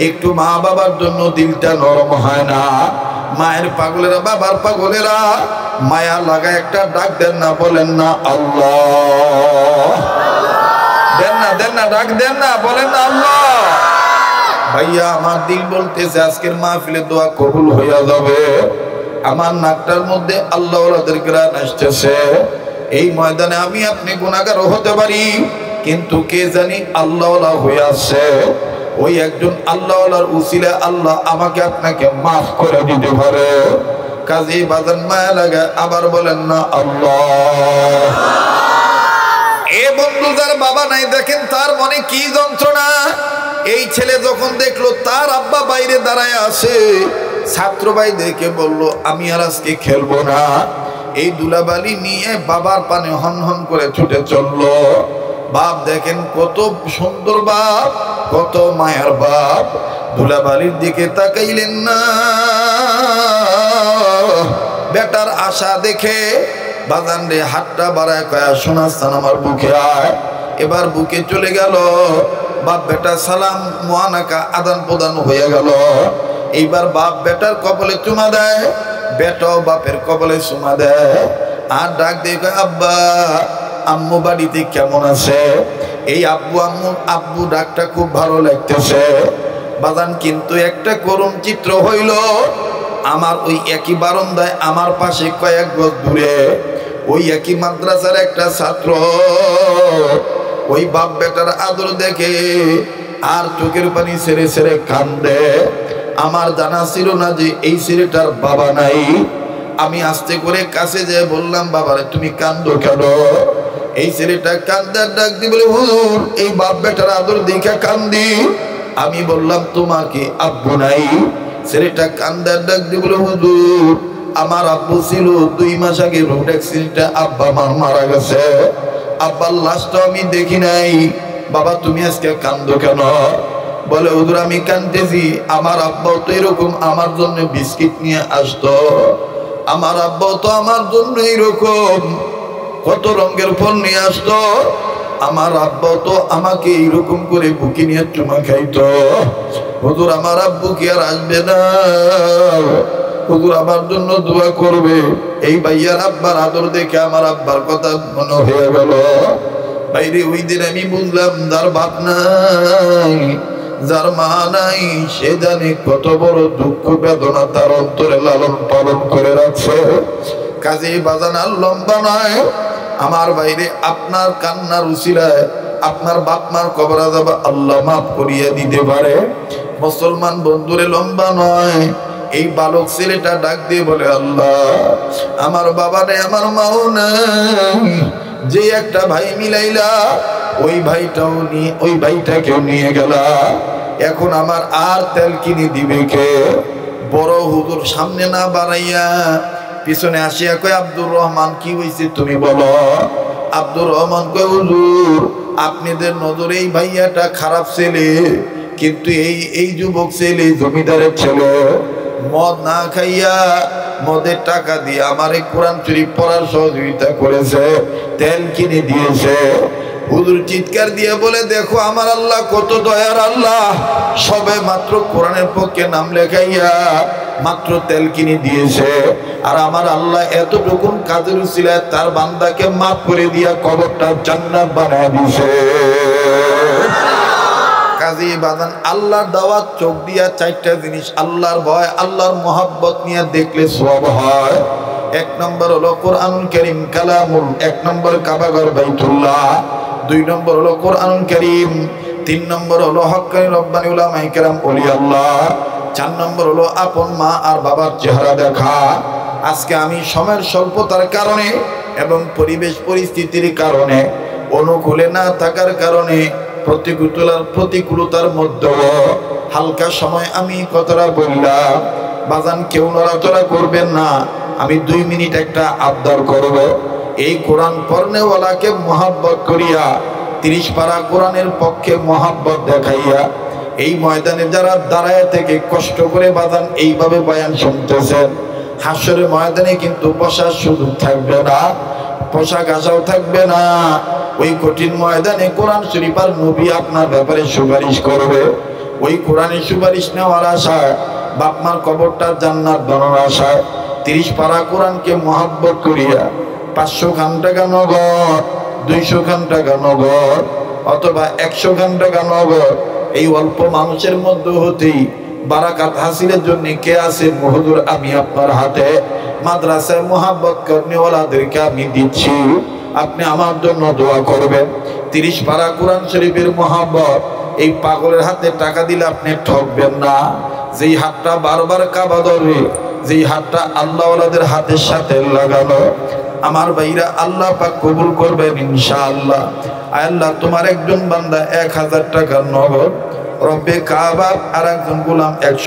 S1: একটু মা বাবার জন্য দিলটা নরম হয় না? মায়ের পাগলেরা, বাবার পাগলেরা মায়া লাগা একটা ডাক দেন না, বলেন না আল্লাহ, দেন না, দেন না, ডাক দেন না, বলেন না আল্লাহ। ভাইয়া আমার দিল বলতেছে আজকের মাহফিলে দোয়া কবুল হইয়া যাবে। আমার নাকটার মধ্যে আল্লাহ ওয়ালাদের গ্রান আসতেছে। এই ময়দানে আমি আপনি গুনাহগার হতে পারি, কিন্তু কে জানি আল্লাহ ওয়ালা হয়ে আছে। ওই একজন আল্লাহ ওয়ালার উসিলা আল্লাহ আমাকে আপনাকে মাফ করে দিতে পারে। কাজী বাজান মায়া লাগে, আবার বলেন না আল্লাহ। এ বন্ধু, যার বাবা নাই দেখেন তার মনে কি যন্ত্রণা। এই ছেলে যখন দেখলো তার আব্বা বাইরে দাঁড়ায় আছে, ছাত্র ভাইদেরকে বললো আমি আর আজকে খেলবো না। এই দুলাবালি নিয়ে বাবার পানে হন হন করে ছুটে চললো। বাপ দেখেন কত সুন্দর বাপ, কত মায়ার বাপ, দুলাবালির দিকে তাকাইলেন না। বেটার আশা দেখে বাজান রে হাতটা বাড়ায় কয়া, শোনাচ্ছেন আমার বুকে আয়। এবার বুকে চলে গেল। বাপ বেটা সালাম মুআনাকা আদান প্রদান হয়ে গেল। এইবার বাপ বেটার কপালে চুমা দেয়, বেটাও বাপের কপালে চুমা দেয়, আর ডাক দিয়ে আব্বা আম্মু বাড়িতে কেমন আছে? এই আব্বু আম্মু আব্বু ডাকটা খুব ভালো লাগতেছে বাজান, কিন্তু একটা করুণ চিত্র হইল, আমার ওই একই বারান্দায় আমার পাশে কয়েক গজ দূরে ওই একই মাদ্রাসার একটা ছাত্র ওই বাপ বেটার আদর দেখে আর চোখের পানি ছেড়ে ছেড়ে কান্দে। আমার জানা ছিল না যে এই ছেলেটার বাবা নাই। আমি আস্তে করে কাছে যেয়ে বললাম, বাবারে তুমি কান্দো কেন? এই ছেলেটা কান্দার ডাক দি বলে, হুজুর এই বাপ বেটার আদর দেখে কান্দি। আমি বললাম, তোমার কি আব্বু নাই? ছেলেটা কান্দার ডাক দি বলে, হুজুর আমার আব্বু ছিল 2 মাস আগে রোড অ্যাক্সিডেন্টে আব্বা মারা গেছে, আব্বার লাশটা আমি দেখি নাই। বাবা তুমি আজকে কান্দো কেন? বলে, হুজুর আমি কাঁদতেছি, আমার আব্বাও তো এরকম আমার জন্য বিস্কিট নিয়ে আসতো, আমার আব্বাও তো আমার জন্য এরকম কত রঙের ফল নিয়ে আসতো, আমার আব্বাও তো আমাকে এইরকম করে বুকে নিয়ে চুমা খাইতো। হুজুর আমার আব্বু কি আর আসবে না? হুজুর আমার জন্য দোয়া করবে। এই ভাইয়ার আব্বার আদর দেখে আমার আব্বার কথা মনে হয়ে গেল। বাইরে ওই দিন আমি বুঝলাম, যার বাপ নাই যার মা নাই সে জানে কত বড় দুঃখ বেদনা তার অন্তরে লালন পালন করে রাখছে। কাজে বাজান আর লম্বা নয় আমার বাইরে, আপনার কান্নার উসিলায় আপনার বাপ মার কবর আযাব আল্লাহ মাফ করিয়ে দিতে পারে। মুসলমান বন্ধুরে লম্বা নয়, এই বালক ছেলেটা ডাক দিয়ে বলে, আল্লাহ আমার বাবা নেই, আমার মাও নেই, যে একটা ভাই মিলাইলা ওই ভাইটাও নিয়ে ওই ভাইটাকেও নিয়ে গেলা, এখন আমার আর তেল কিনে দিবে কে? বড় হুজুর সামনে না বাড়াইয়া পিছনে আসিয়া কয়, আব্দুর রহমান কি হয়েছে তুমি বলো? আব্দুর রহমান কয়, হুজুর আপনাদের নজরে এই ভাইয়াটা খারাপ ছেলে, কিন্তু এই যুবক ছেলে জমিদারের ছেলে, মদ না খাইয়া মদের টাকা দিয়ে আমারে কোরআন শরীফ পড়ার সহযোগিতা করেছে, তেল কিনে দিয়েছে। হুজুর চিৎকার দিয়ে বলে, দেখো আমার আল্লাহ কত দয়ার আল্লাহ, সবে মাত্র কোরআনের পক্ষে নাম লেখাইয়া মাত্র তেল কিনে দিয়েছে, আর আমার আল্লাহ এতটুকু কাজের উসিলায় তার বান্দাকে মাফ করে দিয়া কবরটা জান্নাত বানায় দিয়েছে। কাজী বাজান আল্লাহর দাওয়াত চোখ দিয়া 4টা জিনিস, আল্লাহর ভয়, আল্লাহর মহব্বত নিয়ে দেখলে সওয়াব হয়। 1 নম্বর হলো কোরআনুল কারীম কালামুল, 1 নম্বর কাবাঘর বাইতুল্লাহ, 2 নম্বর হলো কোরআনুল কারীম, 3 নম্বর হলো হক্কানি রব্বানি উলামায়ে কেরাম ওলি আল্লাহ, 4 নম্বর হলো আপন মা আর বাবার চেহারা দেখা। আজকে আমি সময়ের স্বল্পতার কারণে এবং পরিবেশ পরিস্থিতির কারণে, অনুকূলে না থাকার কারণে, প্রতিকূলতার মধ্যে হালকা সময় আমি কথাটা বললাম। বাজান কেউ নড়াচড়া করবেন না, আমি 2 মিনিট একটা আবদার করব। এই কোরআন পড়নেওয়ালাকে মহাব্বত করিয়া 30 পারা কোরআনের পক্ষে মহাব্বত দেখাইয়া এই ময়দানে যারা দাঁড়ায় থেকে কষ্ট করে বাজান এইভাবে বয়ান শুনতেছেন, হাসরের ময়দানে কিন্তু বসার সুযোগ থাকবে না, পোশাক আশাও থাকবে না। ওই কঠিন ময়দানে কোরআন শরীফ আর নবী আপনার ব্যাপারে সুপারিশ করবে। ওই কোরআনের সুপারিশ নেওয়ার আশায়, বাপমার কবরটা জান্নাত বানানোর আশায় 30 পারা কোরআনকে মহাব্বত করিয়া 500 খান টাকা নগদ, 200 খান টাকা নগদ অথবা 100 খান টাকা নগদ, এই অল্প মানুষের মধ্যে হতেই বারাকাত হাসিলের জন্য কে আছে? হুজুর আমি আপনার হাতে মাদ্রাসায় মহাব্বত করনেওয়ালাদেরকে আমি দিচ্ছি, আপনি আমার জন্য দোয়া করবেন। 30 পারা কোরআন শরীফের মহাব্বত এই পাগলের হাতে টাকা দিলে আপনি ঠকবেন না। যেই হাতটা বারবার কাবা ধরবে, যেই হাতটা আল্লাহওয়ালাদের হাতের সাথে লাগানো, আমার ভাইরা আল্লাহ পাক কবুল করবেন ইনশাআল্লাহ। আল্লাহ তোমার একজন বান্দা 1000 টাকা নগদ, রব্বে কাবা আর একজন গোলাম 100